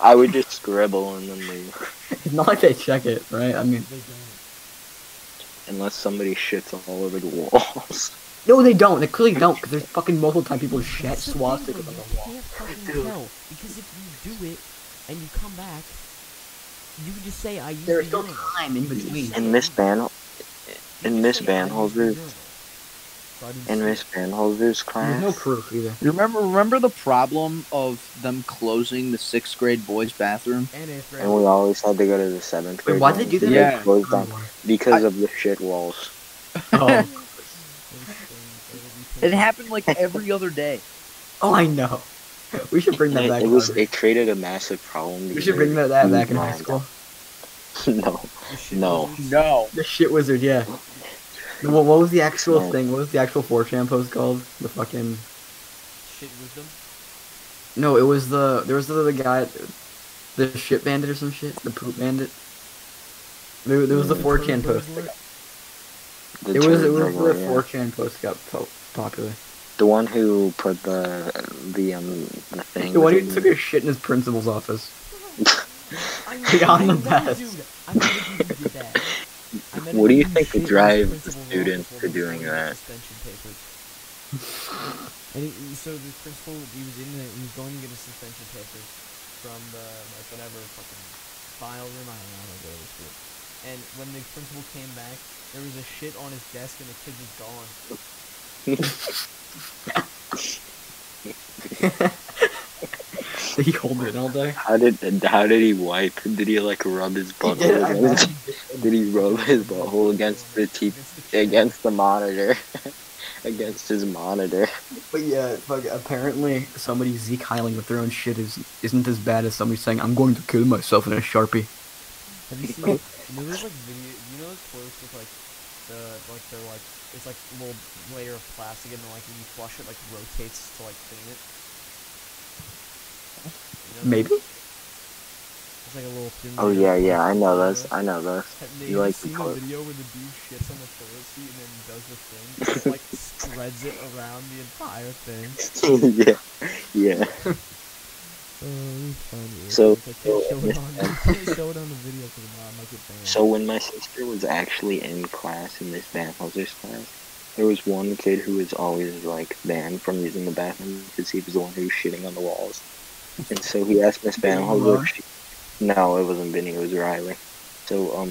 S2: I would just scribble and then leave.
S3: It's not like they check it, right? I mean,
S5: They don't.
S2: Unless somebody shits all over the walls.
S3: no, they don't. They clearly don't, because there's fucking multiple times people shat
S1: That's the thing, though,
S3: swastikas on the
S1: you
S3: wall.
S1: can't fucking
S2: Dude.
S1: tell, because if you do it and you come back, you can just say I used
S3: There's
S1: the
S3: still
S1: urinal.
S3: time in between.
S2: In Miss Van, in Miss
S1: Van
S2: Vanholzer's, in Miss Vanholzer's
S3: There's
S2: class.
S3: no proof either.
S4: You remember the problem of them closing the 6th grade boys' bathroom?
S1: And if
S2: And we always had to go to the 7th grade.
S3: why'd they
S2: one.
S3: do that?
S4: Yeah.
S2: Closed down because of the shit walls.
S3: Oh.
S4: It happened like every other day.
S3: Oh, I know. We should bring that back.
S2: It created a massive problem.
S3: We should bring that back in high school.
S2: No.
S4: No.
S3: The shit wizard, yeah. What was the actual thing? What was the actual 4chan post called? The fucking...
S1: shit wisdom.
S3: No, it was there was the guy, the shit bandit or some shit, the poop bandit. There was the 4chan post. It was the 4chan post got popular.
S2: The one who put the thing.
S3: The one who took a shit in his principal's office. On the best.
S2: What do you think would drive the students to doing that?
S1: And so the principal, he was in there, and he was going to get his suspension papers from the, like, whatever fucking file room, I don't know how to go to school. And when the principal came back, there was a shit on his desk, and the kid was gone.
S3: Did he hold it all day?
S2: How did he wipe? Did he like rub his butthole against? Did he rub his butthole against against the monitor? Against his monitor.
S3: But yeah, apparently somebody Zeke Heiling with their own shit isn't as bad as somebody saying, "I'm going to kill myself in a Sharpie."
S1: Have you seen, those like video, those quotes with like, they're like, it's like a little layer of plastic and then like when you flush it, like rotates to like clean it?
S3: Maybe?
S1: It's like a little thing.
S2: Oh yeah, I know those.
S1: Have
S2: You like
S1: seen
S2: the
S1: the
S2: quote?
S1: video where the dude shits on the toilet seat and then does the thing? It just like spreads it around the entire thing.
S2: yeah.
S1: It's funny.
S2: So,
S1: I can't show it on the video because I might get banned.
S2: So when my sister was actually in class, in Miss Van Halser's class, there was one kid who was always like banned from using the bathroom because he was the one who was shitting on the walls. And so he asked Miss Van Halser if she... No, it wasn't Vinny, it was Riley. So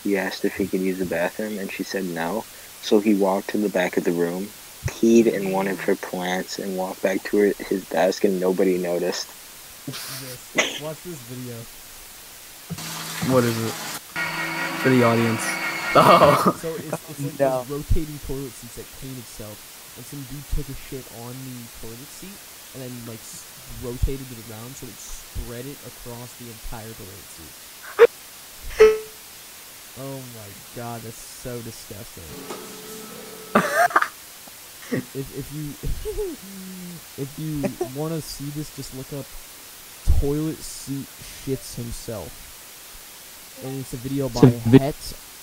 S2: he asked if he could use the bathroom and she said no. So he walked to the back of the room, peed in one of her plants, and walked back to his desk and nobody noticed.
S1: Watch this video.
S3: What is it? For the audience. Oh.
S1: So it's like
S4: No.
S1: this rotating toilet seats that clean itself, and some dude took a shit on the toilet seat, and then like
S5: rotated it around so it spread it across the entire toilet seat. Oh my god, that's so disgusting. if you if you want to see this, just look up toilet seat shits himself, and it's a video by Het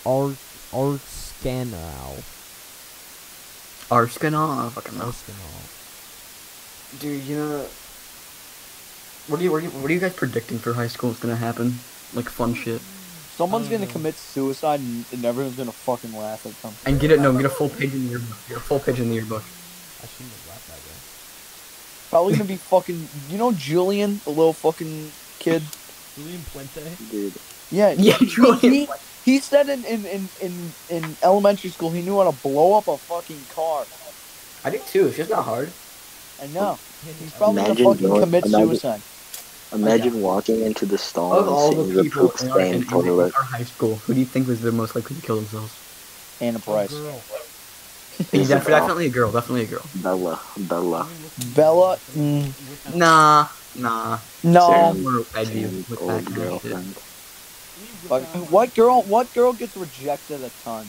S5: Arskanal.
S3: Arskanal, fucking know.
S5: Arskanal.
S3: Dude, you know, what are you guys predicting for high school is gonna happen? Like fun shit.
S4: Someone's gonna commit suicide and everyone's gonna fucking laugh at them.
S3: And get a full page in the yearbook. Get a full page in the yearbook.
S5: I shouldn't have laughed that way.
S4: Probably gonna be fucking. You know Julian, the little fucking kid.
S5: Julian Puente?
S2: Dude.
S4: Yeah,
S3: Yeah, Julian.
S4: He said in elementary school he knew how to blow up a fucking car.
S3: I do too. It's just not hard.
S4: I know. He's probably
S2: Imagine
S4: gonna fucking
S2: going-
S4: commit
S2: imagine-
S4: suicide.
S2: Imagine walking into the stall
S3: Of all
S2: and
S3: the
S2: seeing the
S3: people
S2: poop
S3: in
S2: stained toilet.
S3: our high school, who do you think was the most likely to kill themselves?
S4: Anna Price.
S5: Girl.
S3: Definitely a girl. Definitely a girl.
S2: Bella.
S4: Bella.
S3: Nah.
S4: No.
S2: Sam-
S3: We're edgy
S2: Sam's
S3: with that
S2: old
S3: kind of shit.
S2: girlfriend.
S4: Fuck, what girl gets rejected a ton?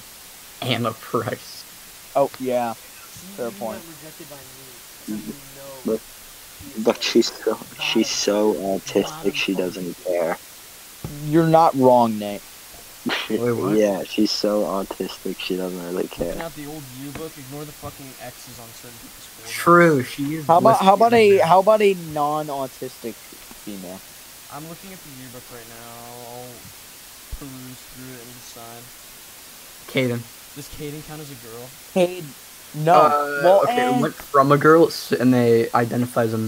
S3: Anna Price.
S4: Oh yeah. Fair point.
S2: But she's so autistic she doesn't care.
S4: You're not wrong, Nate.
S3: Wait, what?
S2: Yeah, she's so autistic she doesn't really
S1: Looking
S2: care.
S1: out the old yearbook, ignore the fucking X's on certain people's schools.
S3: True. She is.
S4: How about
S3: listed.
S4: how about a non-autistic female?
S1: I'm looking at the yearbook right now. I'll peruse through it and decide.
S3: Caden?
S1: Does Kaden count as a girl?
S4: Hey, no. Well,
S3: Okay, it went from a girl, and they identify as a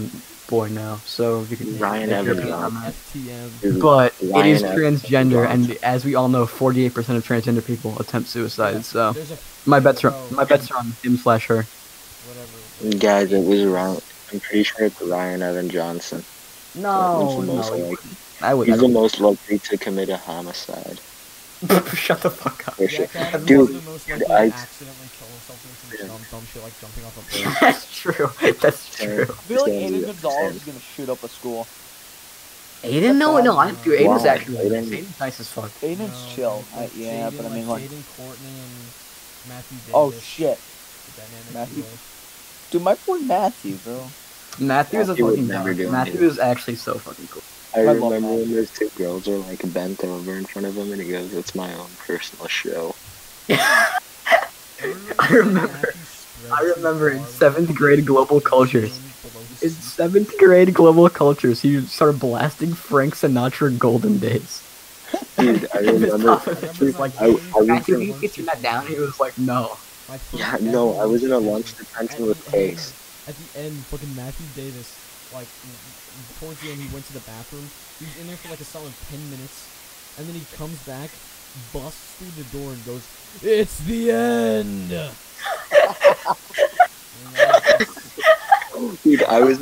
S3: boy now. So you can
S2: Ryan
S3: make your
S2: Evans.
S3: opinion on that.
S5: FTM.
S3: But it
S2: Ryan
S3: is
S2: Evans.
S3: transgender, and as we all know, 48% of transgender people attempt suicide. So
S5: There's a
S3: my bets are
S5: oh,
S3: on him/her.
S5: whatever.
S2: Guys, it was Ryan. I'm pretty sure it's Ryan Evan Johnson.
S3: No,
S2: He's the most
S3: no,
S2: likely-
S3: I would.
S2: He's the most likely to commit a homicide.
S3: Shut the fuck up.
S2: For sure.
S5: Jack Adams
S2: Dude,
S5: is the most likely
S2: I-
S5: to accidentally kill himself doing some dumb shit like jumping off a bridge.
S3: That's true. That's true.
S4: I feel like
S2: Sam-
S4: Aiden Gonzalez
S2: Sam-
S4: is gonna shoot up a school.
S3: Aiden? No, I do. Aiden's
S2: Wow,
S3: actually
S2: Aiden-
S3: Aiden's nice as fuck.
S4: Aiden's
S5: No,
S4: chill.
S5: like
S4: Yeah,
S5: Jaden,
S4: but I mean like,
S5: Jaden, Courtney, and Matthew Davis.
S4: oh shit,
S5: the dynamic
S4: Matthew.
S5: duo.
S4: dude, my boy Matthew, bro.
S3: Matthew is a
S2: Matthew would
S3: fucking
S2: never
S3: dog.
S2: do
S3: Matthew
S2: anything.
S3: is actually so fucking cool.
S2: I
S4: love
S2: remember
S4: that.
S2: when those two girls were like bent over in front of him, and he goes, "It's my own personal show."
S3: I remember in 7th grade global cultures. In 7th grade global cultures, he started blasting Frank Sinatra Golden Days.
S2: Dude, I remember.
S3: He was like,
S2: I
S3: Matthew,
S2: was
S3: you can turn that down? He was like, no.
S2: Yeah, no, I was in a lunch detention with Case.
S5: At the end, fucking Matthew Davis, like, towards the end, he went to the bathroom. He was in there for like a solid 10 minutes, and then he comes back, busts through the door, and goes, "It's the end!"
S2: Dude, I was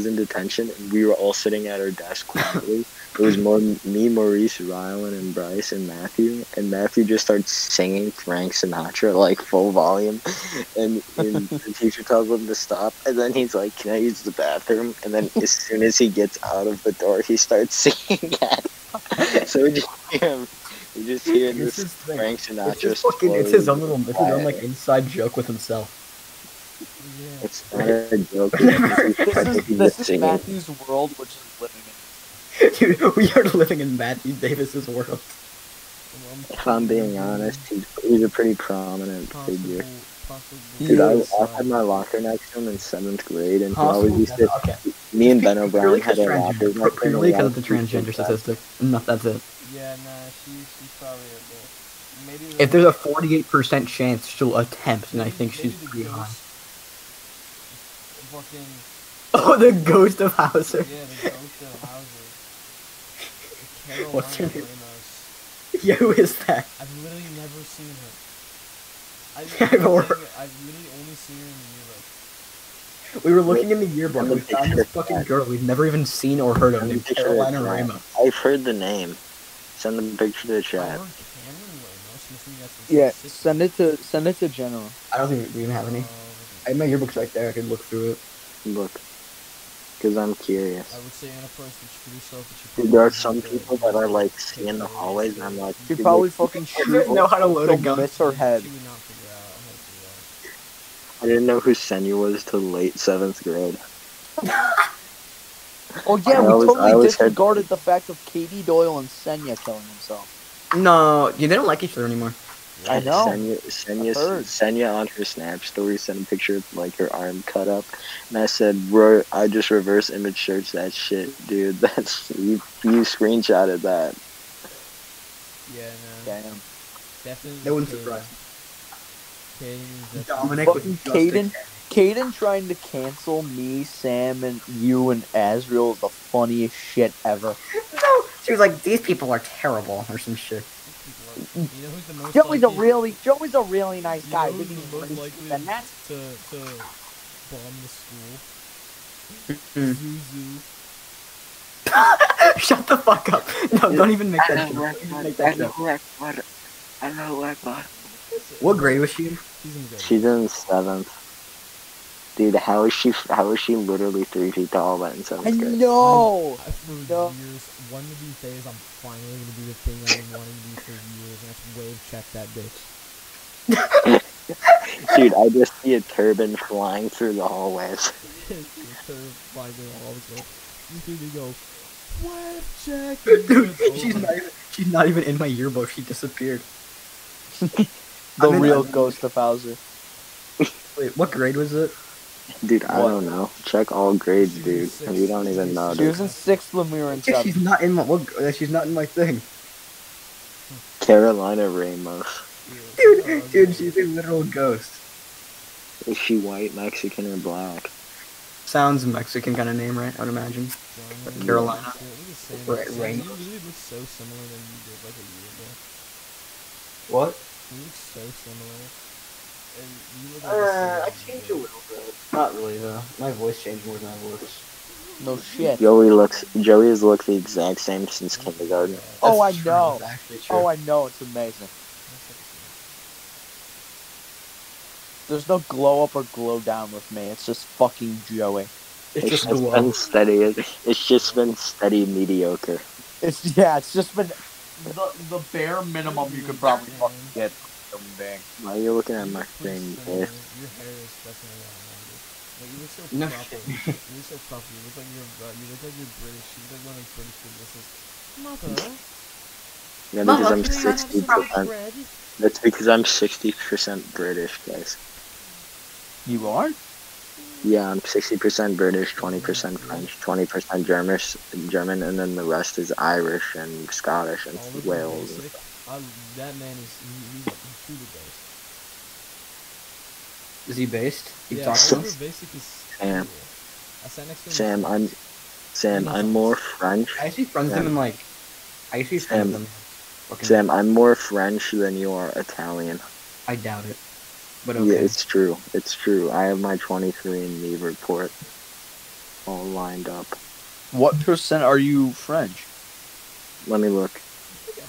S2: in detention, and we were all sitting at our desk quietly. It was me, Maurice, Rylan, and Bryce, and Matthew. And Matthew just starts singing Frank Sinatra like full volume, and the teacher tells him to stop. And then he's like, "Can I use the bathroom?" And then as soon as he gets out of the door, he starts singing again. So we just hear
S3: It's
S2: this
S3: his thing.
S2: Frank
S3: It's
S2: Sinatra.
S3: his fucking, it's his own
S2: slow,
S3: little, it's his own like
S2: quiet.
S3: inside joke with himself.
S2: It's not a joke.
S4: This is Matthew's world, which is living in.
S3: Dude, we are living in Matthew Davis's world.
S2: If I'm being honest, he's a pretty prominent figure.
S5: Possibly.
S2: Dude, I
S4: Yes.
S2: had my locker next to him in 7th grade, and he
S3: Possible,
S2: always used to.
S3: okay.
S2: Me and Ben O'Brien had a locker next to him.
S3: Purely because of the transgender statistic. No, that's it.
S1: Yeah, nah, she's probably a bit. Maybe
S3: If there's a 48% chance she'll attempt, and I think she's
S1: maybe the
S3: pretty high.
S1: ghost- Fucking
S3: Oh, the ghost of Hauser.
S1: yeah, the ghost of Hauser.
S3: What's her
S1: Carolina
S3: name?
S1: Ramos.
S3: Yeah, who is that?
S1: I've literally never seen her.
S3: I've never-
S1: I've literally only seen her in the yearbook.
S3: We were looking in the yearbook.
S2: I'm a
S3: We found
S2: picture
S3: this
S2: of
S3: fucking
S2: that.
S3: girl we've never even seen or heard of
S2: Send a
S3: named
S2: picture to
S3: Carolina
S2: the chat.
S3: Ramos.
S2: I've heard the name. Send the picture to the
S1: I
S2: chat.
S1: heard Cameron Ramos. Must mean that's
S4: Yeah,
S1: Mississippi.
S4: send it to General.
S3: I don't think we even have any. I have my yearbooks right there. I could look through it.
S2: Look. because I'm curious.
S5: I would say Anna first, introduce yourself.
S2: Dude, there are some people that are like seeing the hallways, and I'm like,
S4: She
S2: dude,
S4: probably
S2: like,
S4: fucking
S3: doesn't know how to load a
S4: she'll
S3: gun.
S4: miss her head.
S5: She would not figure out how to do that.
S2: I didn't know who Senya was till late 7th grade.
S4: Oh yeah,
S2: I
S4: we
S2: always
S4: totally
S2: had-
S4: disregarded the fact of Katie Doyle and Senya killing himself.
S3: No, yeah, they don't like each other anymore.
S4: I know.
S2: Senya on her Snap story sent a picture of like her arm cut up, and I said, "Bro, I just reverse image searched that shit, dude. That's you screenshotted that."
S5: Yeah, no.
S4: Damn.
S5: Definitely.
S3: That wouldn't
S5: Caden.
S3: surprise
S5: Caden is definitely-
S3: Dominic
S4: Fucking
S3: was just
S4: Caden.
S3: a-
S4: Caden trying to cancel me, Sam, and you and Azriel is the funniest shit ever.
S3: No, she was like, "These people are terrible," or some shit.
S5: You know who's the most
S4: Joey's a
S5: likely-
S4: really nice
S5: you
S4: guy.
S5: know
S4: But
S5: who's
S4: he's
S5: the most
S4: racist
S5: likely
S4: than that.
S5: to bomb the school?
S3: Mm.
S5: Zuzu.
S3: Shut the fuck up! No, don't even make that. Joke. Don't even make that joke.
S2: I know what.
S3: What grade was she in?
S5: She's in good.
S2: She's in 7th. Dude, how is she literally 3 feet tall but in 7th
S4: I
S2: grade?
S4: know.
S5: For
S4: No.
S5: years, one of these days, I'm finally gonna do the thing I've been wanting to do for years, and that's wave check that bitch.
S2: Dude, I just see a turban flying through the hallways.
S5: He's gonna go, wave check. and
S3: Dude,
S5: it's
S3: she's
S5: over.
S3: she's not even in my yearbook. She disappeared.
S4: The
S3: I'm in-
S4: real
S3: I'm in-
S4: ghost of Hauser.
S3: Wait, what grade was it?
S2: Dude, I
S4: What?
S2: don't know. Check all grades,
S5: She was
S2: dude.
S5: six.
S2: We don't even know.
S4: She was
S2: Dude.
S4: in 6th when we were in
S3: Yeah,
S4: 7th.
S3: she's not in my she's not in my thing.
S2: Carolina Ramos.
S3: Dude, she's a literal ghost.
S2: Is she white, Mexican, or black?
S3: Sounds Mexican kind of name, right? I would imagine. Carolina.
S5: Look at Sam.
S3: Right,
S5: Sam,
S3: right.
S5: you literally look so similar than you did like a year ago.
S3: What?
S5: You look so similar. And you look like the same age.
S3: little bit. Not really though. My voice changed more than my looks.
S4: No shit.
S2: Joey has looked the exact same since kindergarten.
S4: Oh, I
S3: That's true.
S4: know.
S3: That's actually true.
S4: Oh, I know. It's amazing. There's no glow up or glow down with me. It's just fucking Joey.
S3: It's just
S2: been
S3: glow.
S2: steady. It's just been steady mediocre.
S4: It's just been the bare minimum you could probably fucking get from human being.
S2: Why are you looking at my
S5: Please,
S2: thing?
S5: your hair is definitely a lot longer. Like you look so
S3: No
S5: proper.
S3: shit.
S5: You look so proper. You look like you're British. You look like one of those British businesses. Mother.
S2: Yeah,
S3: Mama,
S2: because I'm
S3: can I have
S2: 60%.
S5: bread?
S2: That's because I'm 60% British, guys.
S4: You are?
S2: Yeah, I'm 60% British, 20% French, 20% German, and then the rest is Irish and Scottish and
S5: All of
S2: Wales.
S5: basic. That man is he's truly based.
S3: Is he based? He
S5: Yeah,
S3: talks to
S5: Oliver
S3: us?
S5: Basic is
S2: Sam.
S5: cool. I sat next to him.
S2: Sam, I'm more French.
S3: I used to be friends with him in like. I used to be friends with him. Fucking-
S2: Sam, I'm more French than you are Italian.
S3: I doubt it. But
S2: Yeah,
S3: okay.
S2: it's true. It's true. I have my 23andMe report all lined up.
S4: What percent are you French?
S2: Let me look.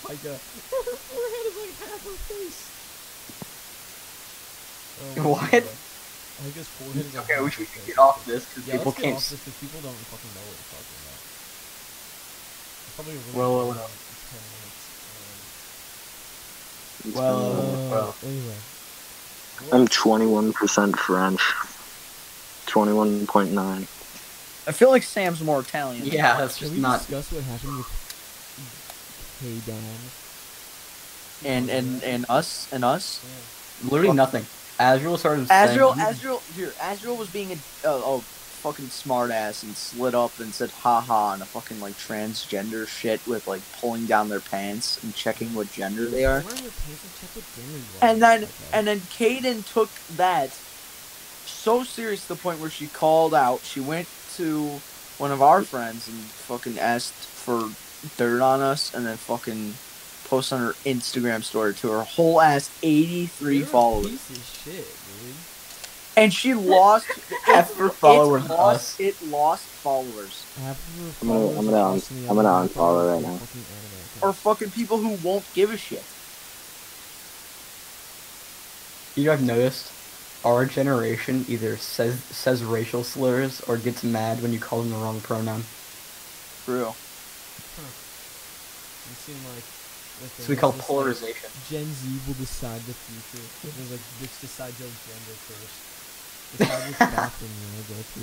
S5: Like her forehead is like half her face. Oh my
S3: What?
S5: God. Hika's forehead is like
S3: Okay,
S5: half
S3: we
S5: her
S3: should
S5: face.
S3: get off this because
S5: Yeah,
S3: people
S5: let's get
S3: can't.
S5: off this because people don't fucking know what we're talking about. It's probably a really
S3: Well,
S5: long
S3: well,
S5: 10 minutes.
S2: It's
S3: Well,
S2: been-
S3: well.
S5: Anyway.
S2: I'm 21% French. 21.9.
S4: I feel like Sam's more Italian.
S3: Yeah, that's
S5: Can
S3: just
S5: we
S3: not.
S5: discuss what happened with K-Dan?
S4: And us.
S5: Yeah.
S3: Literally nothing. Azrael started saying.
S4: Azriel was being a fucking smartass and slid up and said haha and a fucking like transgender shit with like pulling down their pants and checking what gender they are.
S5: Wearing your pants and check what gender you are.
S4: And then Kaden took that so serious to the point where she called out. She went to one of our friends and fucking asked for dirt on us, and then fucking posted on her Instagram story to her whole ass 83
S5: You're a
S4: followers.
S5: piece of shit, dude.
S4: And she lost
S3: Half her followers are us.
S4: It lost followers.
S5: Half of her
S2: I'm gonna-
S5: followers
S2: I'm
S5: are
S2: gonna
S5: us and the
S2: I'm
S5: other
S2: gonna
S5: half
S2: unfollow
S5: are
S2: right now.
S5: fucking Americans.
S4: Or fucking people who won't give a shit.
S3: You guys noticed? our generation either says racial slurs or gets mad when you call them the wrong pronoun.
S4: Real.
S5: You seem like
S3: So we call polarization.
S5: Gen Z will decide the future. There's like bitch decide your gender first. Decide which bathroom you want to go to.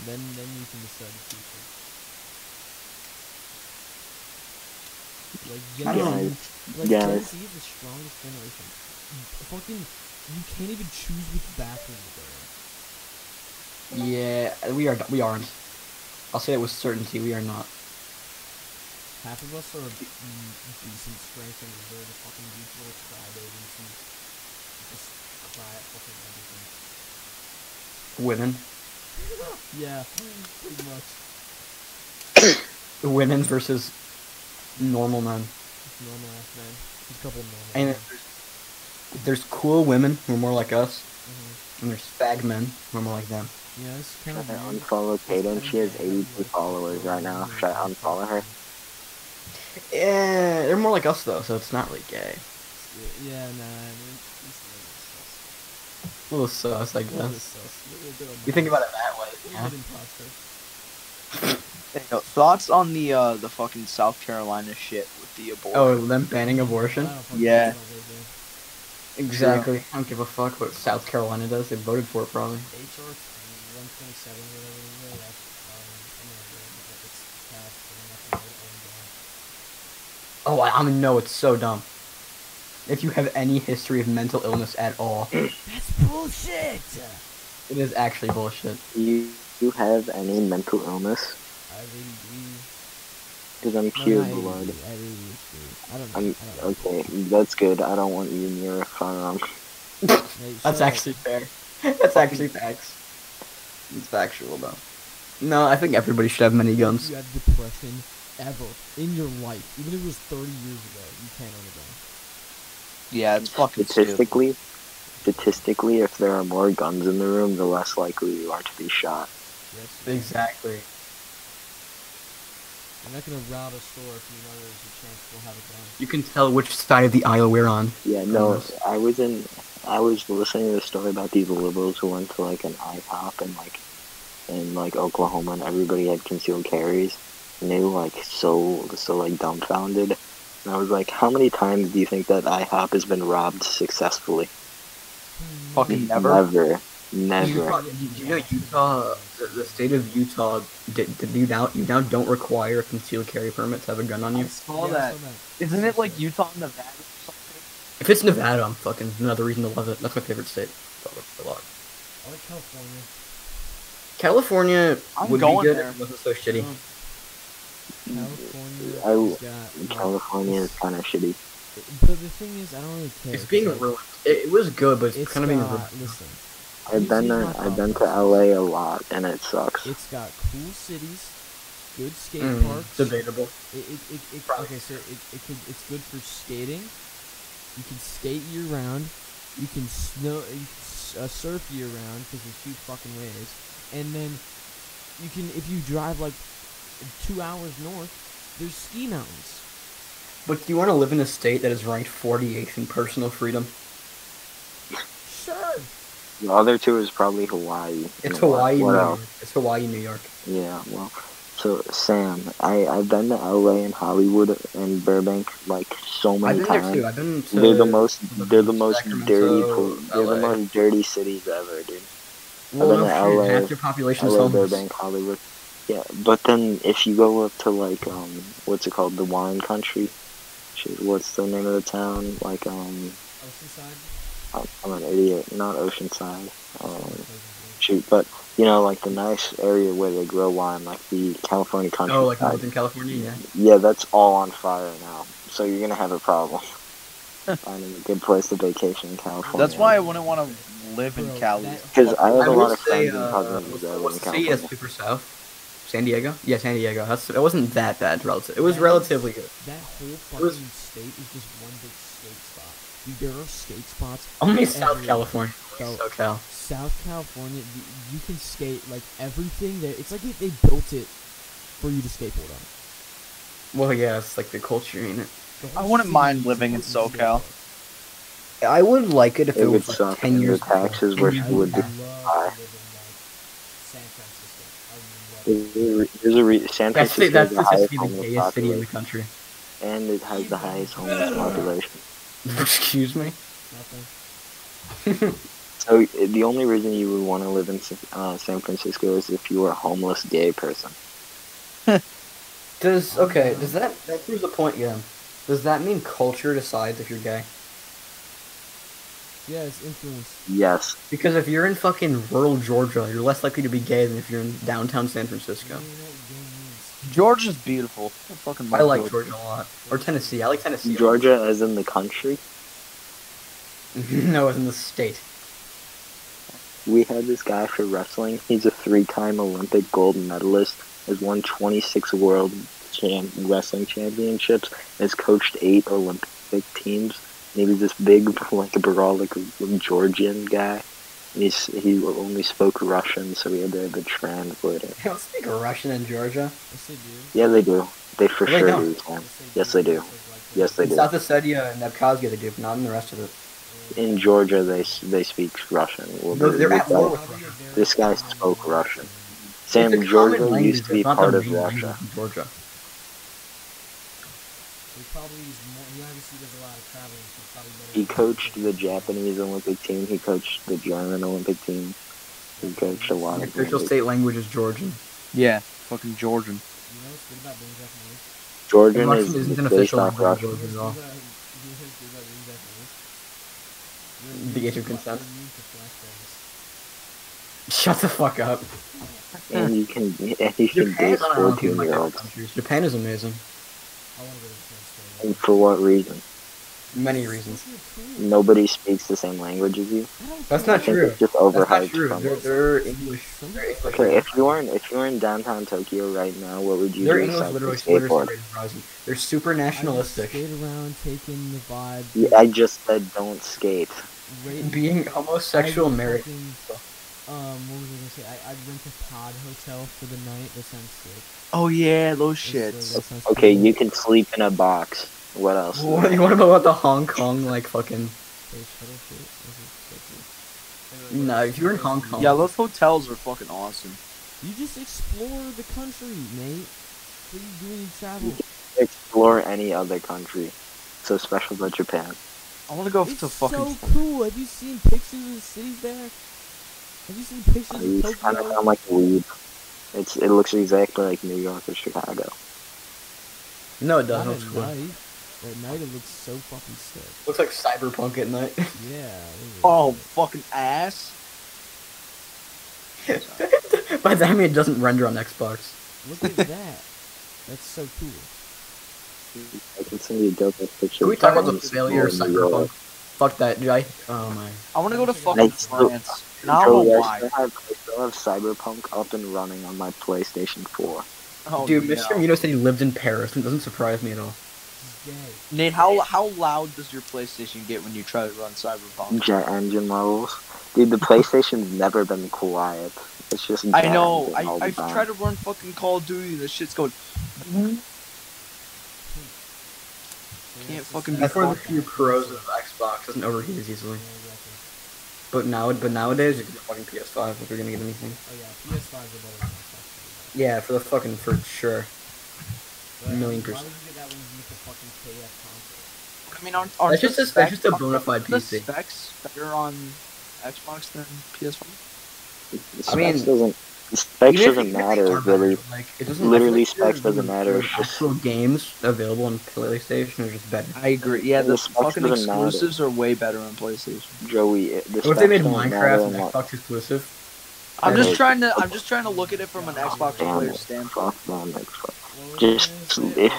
S5: Then you can decide the future. Like Gen
S2: Guys.
S5: Z is the strongest generation. Fucking, you can't even choose which bathroom to go in.
S3: Yeah, we aren't. I'll say it with certainty, we are not.
S5: Half of us are decent strength and deserve to fucking be little crybabies and just cry at fucking everything.
S3: Women.
S5: Yeah, pretty much.
S3: Women versus normal men.
S5: Just normal ass men. Just a couple of normal
S3: And
S5: men.
S3: there's cool women who are more like us,
S5: Mm-hmm.
S3: and there's fag men who are more like them.
S5: Yeah, it's kind of
S2: Should I
S5: weird.
S2: unfollow Kaden? She has 82 followers right now. Should I unfollow her?
S3: Yeah, they're more like us though, so it's not really gay.
S5: Yeah, nah, I mean, it's
S3: A little sus, I
S5: a little
S3: guess.
S5: sus. A little bit of
S3: You think about it that way,
S5: a
S3: yeah.
S5: little bit imposter.
S4: Thoughts on the fucking South Carolina shit with the abortion?
S3: Oh, them banning abortion?
S5: I don't fucking
S4: Yeah.
S5: know what they do.
S3: Exactly. I don't give a fuck what South Carolina does. They voted for it probably.
S5: HR 127 or whatever it is, that's, I'm gonna go with it. It's passed, but I'm not gonna vote it down.
S3: Oh, I know it's so dumb. If you have any history of mental illness at all,
S5: That's bullshit!
S3: it is actually bullshit.
S2: You have any mental illness?
S5: I have ADD.
S2: Because I'm
S5: No,
S2: cured,
S5: not
S2: Lord.
S5: ADD, I have ADHD. I don't know.
S2: I'm
S5: I don't know.
S2: okay. That's good. I don't want you near a firearm.
S5: Hey,
S3: That's
S5: shut up.
S3: actually fair. That's actually facts. It's factual though. No, I think everybody should have many
S5: If
S3: guns.
S5: you have depression ever in your life, even if it was 30 years ago, you can't own a gun.
S4: Yeah, it's fucking stupid.
S2: Statistically, if there are more guns in the room, the less likely you are to be shot.
S5: Yes.
S3: Exactly.
S5: You're not gonna rob a store if you know there's a chance we'll have a gun.
S3: You can tell which side of the aisle we're on.
S2: Yeah, no, I was listening to a story about these liberals who went to like an IHOP in Oklahoma, and everybody had concealed carries, and they were like so like dumbfounded. And I was like, how many times do you think that IHOP has been robbed successfully?
S4: Fucking never.
S2: Never.
S3: You know Utah, the state of Utah, you now don't require a concealed carry permit to have a gun on you.
S4: I saw that. Isn't it like Utah and Nevada or something?
S3: If it's Nevada, I'm fucking another reason to love it. That's my favorite state.
S5: I like California.
S3: California
S4: I'm
S3: would
S4: going
S3: be good
S4: there.
S3: if it wasn't so shitty.
S5: California has got,
S2: California is kind of shitty.
S5: but the thing is, I don't really care.
S3: It's being
S5: 'cause, like,
S3: ruined. It was good, but it's kind of being
S5: got,
S3: ruined.
S5: listen,
S2: I've been to LA a lot, and it sucks.
S5: it's got cool cities, good skate
S3: Mm,
S5: parks.
S3: debatable. Probably.
S5: Okay, so it's good for skating. You can skate year round. You can surf year round because there's huge fucking waves. And then you can, if you drive like 2 hours north, there's ski mountains.
S3: But do you want to live in a state that is ranked 48th in personal freedom?
S5: Sure.
S2: The other two is probably Hawaii.
S3: It's Hawaii,
S2: What
S3: New
S2: else?
S3: York. It's Hawaii, New York.
S2: Yeah, well, so Sam, I've been to LA and Hollywood and Burbank like so
S3: I've
S2: many
S3: been there
S2: times.
S3: too. I've been to.
S2: They're the most
S3: Sacramento,
S2: they're the
S3: LA.
S2: most dirty cities ever, dude.
S3: Well,
S2: I've been
S3: no
S2: to
S3: shit,
S2: LA,
S3: half your population's
S2: LA,
S3: homeless.
S2: Burbank, Hollywood. Yeah, but then if you go up to like what's it called, the wine country? Shit, what's the name of the town? Like
S5: Oceanside.
S2: I'm an idiot. Not Oceanside. Shoot, but you know, like the nice area where they grow wine, like the California countryside.
S3: Oh, like Northern California, yeah.
S2: Yeah, that's all on fire now. So you're gonna have a problem finding a good place to vacation in California.
S4: That's why I wouldn't want to live in
S5: Bro,
S4: Cali.
S5: that-
S2: Because I have a
S3: will
S2: lot of
S3: say,
S2: friends and cousins that live in
S3: what's the city
S2: California.
S3: that's super south? San Diego? Yeah, San Diego. It wasn't that bad, relative. It was relatively good.
S5: That whole
S3: was-
S5: fucking state is just one big skate spot. Dude, there are skate spots.
S3: Only South
S5: everywhere.
S3: California.
S5: So-
S3: SoCal.
S5: South California, you can skate like everything there. It's like they built it for you to skateboard on.
S3: Well, yeah, it's like the culture in it.
S5: The
S4: I
S5: whole
S4: wouldn't
S5: city
S4: mind
S5: is
S4: living in
S5: supposed to be
S4: SoCal.
S5: skateboard.
S3: I would like it if it
S2: It would
S3: was like
S2: suck,
S3: 10
S2: and
S3: years
S2: the
S3: ago.
S2: taxes
S3: 10
S2: were
S3: years
S5: I
S2: would
S5: would
S2: be
S3: ago.
S5: love
S2: high.
S5: to live in like San Francisco. I would love
S2: San
S3: That's
S2: Francisco has the
S3: just
S2: highest
S3: the
S2: homeless
S3: gayest city in the
S2: population,
S3: country.
S2: and it has the highest homeless population.
S3: Excuse me.
S5: nothing.
S2: So the only reason you would want to live in San Francisco is if you were a homeless gay person.
S3: Does that proves the point again? Does that mean culture decides if you're gay?
S5: Yeah, it's influence.
S2: Yes.
S3: Because if you're in fucking rural Georgia, you're less likely to be gay than if you're in downtown San Francisco.
S5: You know what gay means.
S4: Georgia's beautiful. I fucking love
S3: I like
S4: Georgia.
S3: Georgia a lot. Or Tennessee. I like Tennessee.
S2: Georgia as in the country.
S3: No, it's in the state.
S2: We had this guy for wrestling. He's a 3-time Olympic gold medalist, has won 26 world wrestling championships, has coached 8 Olympic teams. And he was this big, like brolic Georgian guy. And he only spoke Russian, so we had to have a translator.
S3: They don't speak Russian in Georgia.
S5: Yes, they do.
S2: Yeah, they do. They for
S3: They
S2: sure
S3: don't.
S2: do. Sam. Yes, they do. Yes, they
S3: In
S2: do.
S3: South Ossetia and Abkhazia they do, but not in the rest of it.
S2: In Georgia, they speak Russian. Well,
S3: They're at war with
S5: Probably a
S3: Russia.
S5: very
S2: This guy
S5: common
S2: spoke
S5: language
S2: Russian.
S5: in-
S2: Sam,
S3: It's a
S2: Georgia
S3: common language,
S2: used to be
S3: it's not
S2: part
S3: the
S2: of
S3: main language
S2: Russia.
S3: in Georgia.
S5: He probably is more. He obviously does a lot of traveling. So probably better
S2: He
S5: than-
S2: coached the Japanese Olympic team. He coached the German Olympic team. He coached a lot
S3: The
S2: of
S3: official
S2: Olympic.
S3: state language is Georgian.
S4: Yeah, fucking Georgian.
S5: You know what's good about being Japanese?
S2: Georgian
S3: Russian
S2: is
S3: isn't an
S2: based
S3: official
S2: off
S3: language in
S2: Russian.
S3: Georgia at all. The age of consent. Shut the fuck up.
S2: And you can date
S3: Japan's not around like other
S2: 14-year-olds.
S3: countries. Japan is amazing.
S2: And for what reason?
S3: Many reasons.
S2: Nobody speaks the same language as you.
S3: That's
S2: I
S3: not
S2: think
S3: true.
S2: it's just
S3: That's not
S2: overhyped
S3: true.
S2: from
S3: They're English. They're English.
S2: Okay, if you were in downtown Tokyo right now, what would you
S3: They're
S2: do
S3: English
S2: besides
S3: literacy
S2: skateboard?
S3: rising. They're super nationalistic.
S5: Skate around, taking the vibe.
S2: Yeah, I just said don't skate.
S3: Being homosexual married.
S5: What was I gonna say? I'd rent a pod hotel for the night. That sounds sick.
S4: Oh yeah, those
S5: That
S4: shits.
S5: sounds
S2: Okay,
S5: cool.
S2: you can sleep in a box. What else?
S3: What do you want about the Hong Kong like fucking?
S5: Space shuttle shit? Is it
S3: No, if you're in Hong Kong.
S4: Yeah, those hotels are fucking awesome.
S5: You just explore the country, mate. What do you do when you travel?
S2: Explore any other country. So special about Japan.
S4: I want to go
S5: It's
S4: to fucking.
S5: so cool. Have you seen pictures of the cities there? Have you seen pictures
S2: You
S5: of
S2: kind of
S5: Tokyo?
S2: sound like a weeb. It looks exactly like New York or Chicago.
S3: No, it
S5: Not
S3: doesn't.
S5: at
S3: It's cool.
S5: night. At night it looks so fucking sick.
S3: Looks like cyberpunk at night.
S5: Yeah.
S4: Oh, fucking ass.
S3: By that I mean it doesn't render on Xbox.
S5: Look at that. That's so cool.
S2: I can send you a dope picture.
S3: Can we talk about the
S2: of
S3: failure of
S2: New York.
S3: cyberpunk? Fuck that, Jay. Oh my.
S4: I want to go to
S2: I
S4: fucking
S2: still,
S4: France. And I don't know why.
S2: I still have Cyberpunk up and running on my PlayStation 4.
S4: Oh,
S3: Dude,
S4: no.
S3: Mr. Mito said he lived in Paris. It doesn't surprise me at all.
S5: This is gay.
S4: Nate, how loud does your PlayStation get when you try to run Cyberpunk?
S2: Jet engine levels. Dude, the PlayStation's never been quiet. It's just
S4: I
S2: jet
S4: know.
S2: engine all the
S4: I've
S2: time.
S4: tried to run fucking Call of Duty. This shit's going. Can't fucking be
S3: That's one of the
S4: fucking.
S3: few pros of Xbox. Doesn't overheat as easily. But nowadays you can get fucking PS5 if you're gonna get anything.
S5: Oh yeah, PS5s are better than Xbox.
S3: Yeah, for sure.
S5: But,
S3: Million
S5: Why
S3: percent.
S5: would you get that when you get the fucking KF console?
S4: I mean, aren't
S3: That's
S4: the
S3: just a-
S4: specs,
S3: that's just a bona fide
S4: aren't the
S3: PC.
S4: specs better on Xbox than PS5?
S2: The
S3: I mean,
S2: specs doesn't. The specs
S3: Even if
S2: doesn't
S3: they are
S2: matter.
S3: better,
S2: Really,
S3: like, it doesn't
S2: literally
S3: I feel like
S2: specs doesn't matter, it's
S3: the
S2: just-
S3: actual games available on PlayStation are just better.
S4: I agree. Yeah,
S2: The
S4: the
S2: specs
S4: fucking
S2: doesn't matter.
S4: exclusives are way better on PlayStation.
S2: Joey. The
S3: What if they
S2: specs
S3: made
S2: don't
S3: Minecraft
S2: matter
S3: an
S2: unless-
S3: Xbox exclusive?
S4: I'm
S3: Yeah.
S4: just trying to look at it from an Xbox
S2: Damn
S4: player
S2: it,
S4: standpoint.
S2: fuck them, Xbox.
S5: What was I
S2: Just
S5: gonna say?
S2: if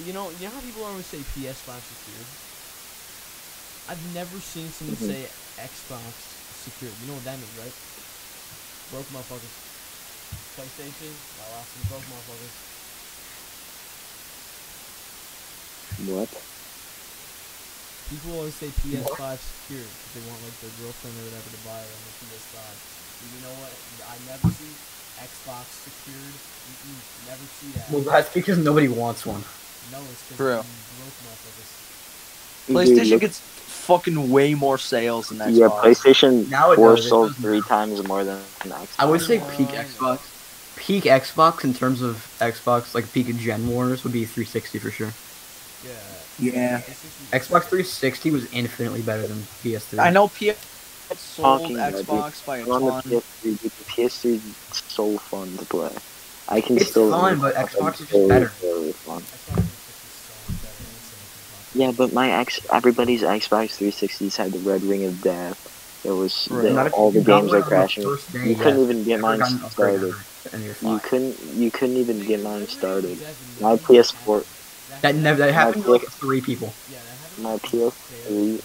S5: You know how people always say PS5 secured? I've never seen someone
S2: Mhm.
S5: say Xbox secured. You know what that means, right? Broke motherfuckers. PlayStation, I lost some broke motherfuckers.
S2: what?
S5: People always say PS5 secured because they want like their girlfriend or whatever to buy it on the PS5. And you know what? I never see Xbox secured. Never see that.
S3: Well, that's because nobody wants one.
S5: No, it's because
S4: True.
S5: broke motherfuckers.
S4: PlayStation
S2: look-
S4: gets fucking way more sales than Xbox.
S2: Yeah, PlayStation
S3: Now it
S2: 4
S3: does, it
S2: sold
S3: does
S2: 3
S3: now.
S2: times more than Xbox.
S3: I would say
S1: Come
S3: peak
S1: on.
S3: Xbox. Peak Xbox in terms of Xbox, like peak Gen Wars, would be 360 for sure.
S4: Yeah.
S3: Xbox 360 was infinitely better than PS3.
S4: I know PS sold
S2: Talking about
S4: Xbox by a
S2: I'm on the
S4: ton.
S2: PS3, but the PS3 is so fun to play. I can
S3: It's
S2: still.
S3: fun, but Xbox is just better.
S2: Very fun. Yeah, but everybody's Xbox 360s had the red ring of death. It was
S4: Right.
S3: Not if
S2: all
S3: you
S2: the
S3: got
S2: games
S3: one
S2: are
S3: on the
S2: crashing.
S3: first day,
S2: You couldn't
S3: yes.
S2: even get
S3: Never
S2: mine
S3: got an upgrade
S2: started.
S3: ever, and you're
S2: You
S3: fine.
S2: couldn't even get mine started. My PS4,
S3: That happened to
S2: My
S3: like 3 people.
S2: my PS3.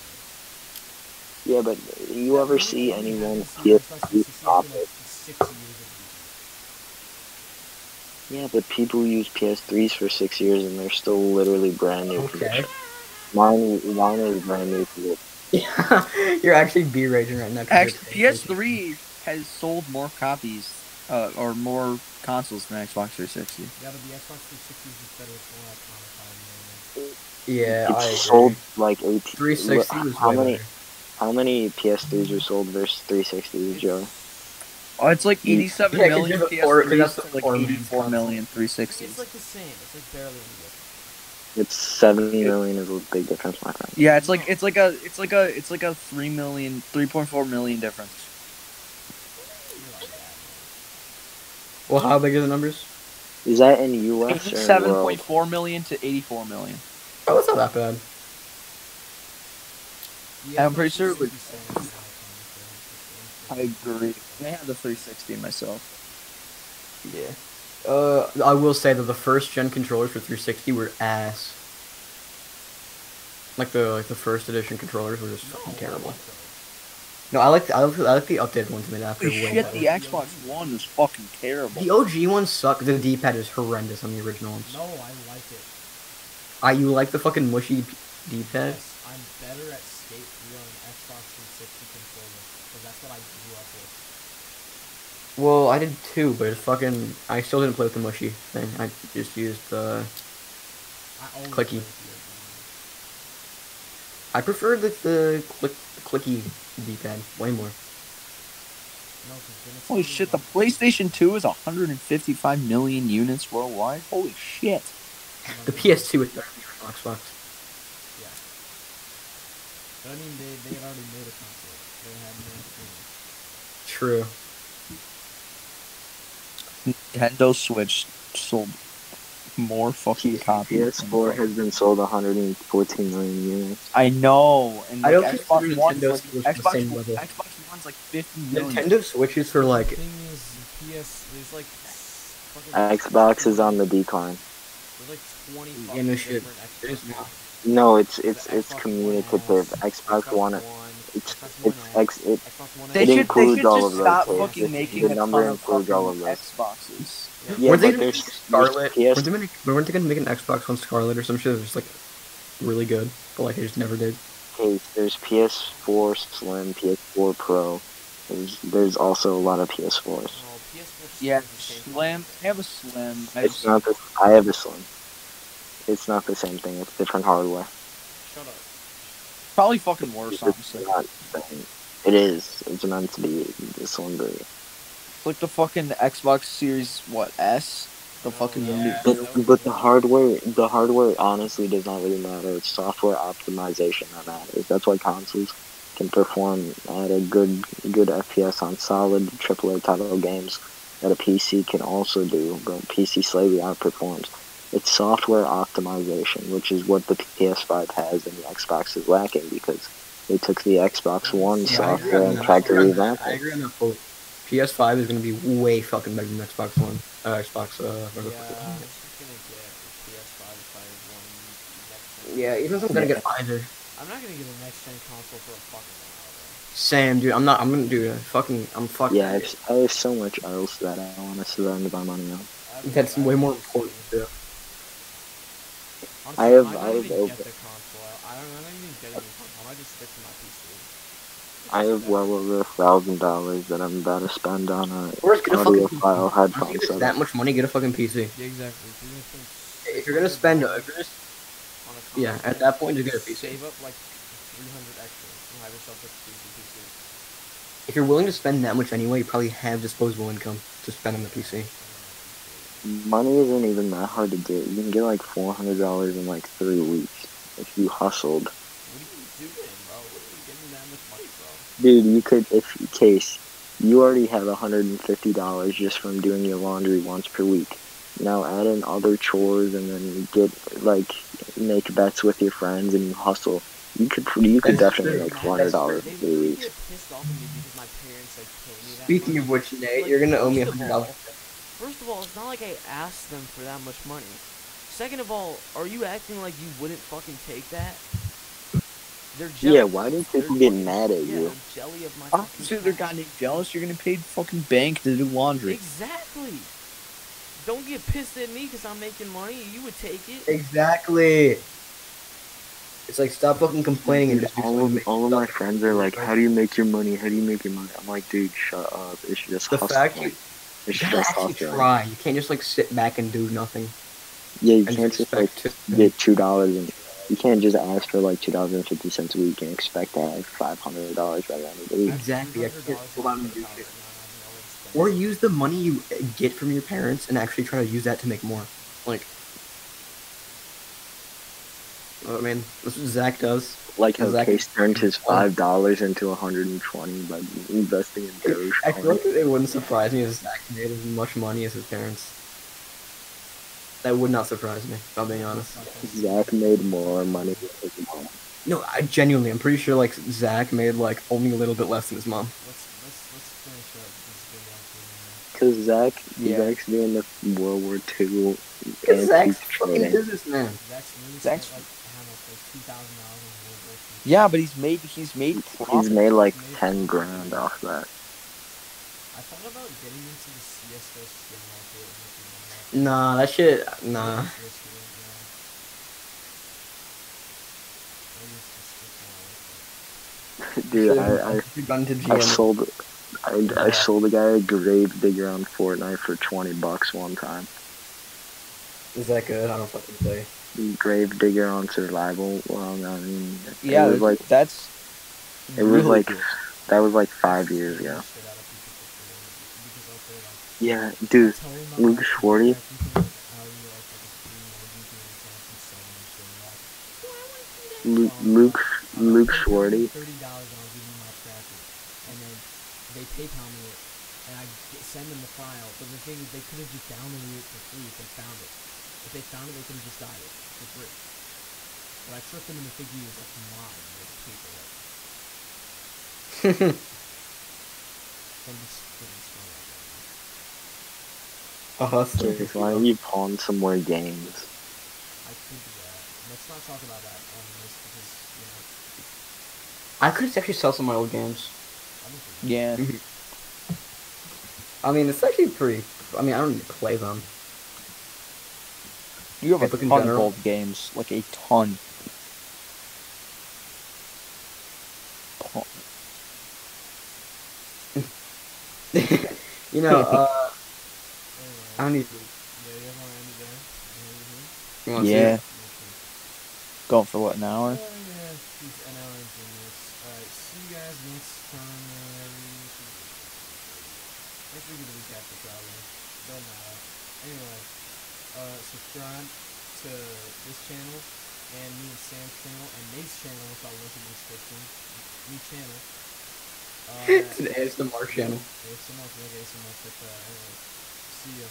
S2: Yeah, but you ever see anyone PS3 stop it? Yeah, but people use PS3s for 6 years and they're still literally brand new.
S3: Okay.
S2: Mine is brand new to it.
S3: You're actually B-raging right now. 'cause you're-
S4: PS3 has sold more copies, or more consoles than Xbox 360.
S5: Yeah, but the Xbox 360 is just better. It's more iconic.
S3: Yeah, I agree.
S2: It's sold like 18.
S3: 360 was
S2: how
S3: way
S2: many?
S3: better.
S2: How many PS3s are sold versus 360s, Joe?
S4: Oh, it's like
S2: You-
S4: 87
S3: Yeah, 'cause
S4: million
S3: you're the four- 'cause
S4: PS3s
S3: that's
S4: to
S3: the
S4: like
S3: four main
S4: 84 million 360s.
S5: It's like the same. It's like barely any different.
S2: It's 7 million is a big difference, my friend.
S4: Yeah, it's like a 3.4 million difference.
S5: You're like that.
S3: Well, how big are the numbers?
S2: Is that in US or in the world?
S4: 87.4 million to 84 million.
S3: Oh, it's not that bad.
S4: I'm pretty sure it was- I
S5: I
S4: agree. I have the 360 myself.
S3: Yeah. I will say that the first gen controllers for 360 were ass. Like the first edition controllers were just fucking terrible. No, I like the updated ones made after.
S4: Holy
S3: way
S4: shit,
S3: better.
S4: the Xbox One was fucking terrible.
S3: The OG ones suck. The D-pad is horrendous on the original ones.
S5: No, I like it.
S3: You like the fucking mushy D-pad?
S5: Yes, I'm better at Skate 3 on an Xbox 360 controller because that's what I grew up with.
S3: Well, I did too, but it's fucking. I still didn't play with the mushy thing. I just used the.
S5: I always
S3: Clicky.
S5: played with
S3: I preferred the clicky D-pad way more.
S5: the OG. No, 'cause then it's
S4: Holy
S5: too
S4: shit, the
S5: long.
S4: PlayStation 2 is 155 million units worldwide. Holy shit.
S3: The PS2 is better than the original Xbox.
S5: Yeah. But I mean, they had already made a console. They had mainstream.
S3: True.
S4: Nintendo Switch sold more fucking copies.
S2: PS4 has been sold 114 million units.
S4: I know, and
S3: I
S4: like,
S3: don't
S4: Xbox
S3: consider
S4: One's
S3: Nintendo
S4: like,
S3: Switch the same level.
S4: Xbox One's like 50 million.
S3: Nintendo Switches for like.
S5: The thing is, there's like fucking.
S2: Xbox is on the decline.
S5: There's like 20
S3: Yeah,
S5: fucking
S3: no shit.
S5: different
S3: It is
S5: Xbox
S3: now.
S5: Ones.
S2: No, it's
S5: The Xbox
S2: communicative.
S5: One S,
S2: Xbox One, it's
S5: Xbox One
S2: X,
S5: X,
S2: it
S5: Xbox One
S4: They
S2: It
S5: X.
S4: should
S2: includes all of
S4: just
S2: those,
S4: stop
S2: so
S4: fucking
S2: the
S4: making a
S2: number
S4: ton of
S2: includes
S4: fucking
S2: all of those.
S4: Xboxes.
S2: Yeah,
S3: Weren't they
S2: but
S3: gonna
S2: there's
S3: make Scarlet?
S2: PS
S3: Weren't they gonna make an Xbox One Scarlet or some shit that was just like really good, but like they just never did.
S2: there's PS4 Slim, PS4 Pro. There's also a lot of PS4s.
S5: Oh, PS4
S4: Yeah,
S5: is the same.
S4: Slim. I have a Slim.
S2: It's not the. I have a Slim. It's not the same thing. It's different hardware.
S5: Shut up.
S4: Probably fucking worse,
S2: It's
S4: honestly.
S2: not the same. It is. It's meant to be the Slim Breed.
S4: Like the fucking Xbox Series, S? The fucking
S5: yeah.
S2: But the hardware honestly does not really matter. It's software optimization that matters. That's why consoles can perform at a good FPS on solid AAA title games that a PC can also do, but PC slightly outperforms. It's software optimization, which is what the PS5 has and the Xbox is lacking because they took the Xbox One
S3: Yeah, I agree
S2: software
S3: on
S2: and
S3: that.
S2: tried to revamp
S3: I
S2: it.
S3: agree on that fully. PS5 is gonna be way fucking better than Xbox One. Xbox.
S5: Yeah, I'm just gonna get a PS5 if I want next gen.
S3: Yeah, even if I'm gonna get either.
S5: I'm not gonna get a next gen console for a fucking while,
S3: Sam, dude, I'm not. I'm gonna do it. I'm fucking.
S2: Yeah, I have so much else that I want to spend my money on.
S5: though.
S3: That's way more important too.
S5: Honestly,
S2: I have-
S5: might
S2: I
S5: not
S2: have
S5: even
S2: open-
S5: get the console. I'm not even getting the console. I might just stick to my PC.
S2: I have well over $1,000 that I'm about to spend on a
S3: Or just get a fucking
S2: audiophile
S3: PC.
S2: headphone
S3: If it's
S2: setup.
S3: that much money, get a fucking PC.
S5: Yeah, exactly. If you're gonna spend
S3: If you're gonna spend,
S5: $600
S3: if you're just
S5: on a
S3: Yeah, at that point, just get a PC.
S1: Save up like 300 extra and have yourself like a decent PC.
S3: If you're willing to spend that much anyway, you probably have disposable income to spend on the PC.
S2: Money isn't even that hard to get. You can get like $400 in like 3 weeks if you hustled.
S1: What are you doing, bro? What are you getting that much money from?
S2: Dude, you could, if case, you already have $150 just from doing your laundry once per week. Now add in other chores and then you get like make bets with your friends and you hustle. You could
S3: That's
S2: definitely
S3: true.
S2: make $400
S1: They
S2: in 3
S1: literally
S2: weeks.
S1: get pissed off at me because my parents like pay me that
S3: Speaking
S1: much.
S3: of which, Nate,
S1: Like,
S3: you're gonna owe me
S1: first of
S3: $100.
S1: First of all, it's not like I asked them for that much money. Second of all, are you acting like you wouldn't fucking take that? They're jealous.
S2: Yeah, why do people get mad at you?
S1: They're jelly of my
S4: Obviously, they're
S1: cash.
S4: goddamn jealous. You're getting paid fucking bank to do laundry.
S1: Exactly. Don't get pissed at me because I'm making money. You would take it.
S3: Exactly. It's like, stop fucking complaining and
S2: Dude,
S3: just do
S2: all
S3: something.
S2: of my friends are like, how do you make your money? How do you make your money? I'm like, dude, shut up. It's just
S3: The
S2: hustling.
S3: fact you
S2: It's
S3: gotta
S2: just
S3: actually
S2: hustling.
S3: try. You can't just like sit back and do nothing.
S2: Yeah, you
S3: and
S2: can't just like
S3: expect to.
S2: get $2 and you can't just ask for like $2.50 a week and expect to have $500 by the end of the week.
S3: Exactly. I can't
S1: $200
S3: go out and
S1: is
S3: do
S1: $100
S3: shit.
S1: now, I know it's
S3: Or
S1: expensive.
S3: use the money you get from your parents and actually try to use that to make more. Like, I mean, that's what Zach does.
S2: Like how
S3: Exactly.
S2: Case turned his $5 into 120 by investing in Dogecoin.
S3: I feel like it wouldn't surprise me if Zach made as much money as his parents. That would not surprise me, if I'm being honest.
S2: Zach made more money than his mom.
S3: No, I genuinely, I'm pretty sure like Zach made like only a little bit less than his mom.
S1: Let's finish up this
S2: Cause Zach,
S4: Yeah.
S2: Zach's doing the World War II
S3: Because
S2: and
S3: Zach's
S2: he's
S3: fucking
S2: trading.
S3: businessman.
S1: video. Zach's really
S4: Zach's-
S1: spent like how much, like $2,000 on World War II.
S4: Yeah, but he's made
S2: He's
S4: profit.
S2: made like 10 grand off that.
S1: I thought about getting into the CSGO skin market and making money off
S3: Nah, that shit,
S1: it.
S3: nah.
S1: It's risky, yeah. Maybe it's just not worth it.
S2: Dude,
S3: Gone to
S2: I
S3: GM.
S2: I sold a guy a grave digger on Fortnite for $20 one time.
S3: Is that good? I don't fucking play.
S2: Grave digger on survival. Well, I mean,
S4: Yeah,
S2: it was like
S4: that's.
S2: it was
S4: really
S2: like
S4: good.
S2: that was like 5 years ago.
S1: Shit out of people for free because like they're like
S2: Yeah, dude,
S1: tell them
S2: Luke
S1: about
S2: Schwarty.
S1: like, you can, like, how you like a free mode you can like and sell and shit and like, oh, I want to do that.
S2: Luke Schwarty.
S1: $30 and I'll give you my traffic, and then they PayPal me it, and send them the file. But the thing is, they could have just downloaded it for free if they found it. If they found it, they could have just got it for free. But I tricked them into thinking it was like mine, like pay for it. So I'm just getting smart at that.
S3: A hustler.
S2: Why don't you pawn some more games?
S1: I could do that. Let's not talk about that on this because, you know,
S3: I could actually sell some of my old games.
S1: I don't think
S4: Yeah.
S3: I mean, it's actually pretty. I mean, I don't need to play them.
S4: You have a
S3: Public in
S4: ton of
S3: general.
S4: old games, like a ton.
S3: You know,
S1: anyway,
S3: I don't need.
S1: yeah, you want to end it there?
S3: You want to see
S4: Yeah.
S3: it?
S4: Going for what, an hour?
S1: Oh, yeah, he's an hour and 3 minutes. Alright, see you guys next time. Next week or the week after, probably. Don't matter. Anyway, subscribe to this channel and me and Sam's channel and Nate's channel, which I'll link in the description. New channel.
S3: It's an ASMR channel.
S1: ASMR, if you like ASMR, check that out. Anyway, see ya.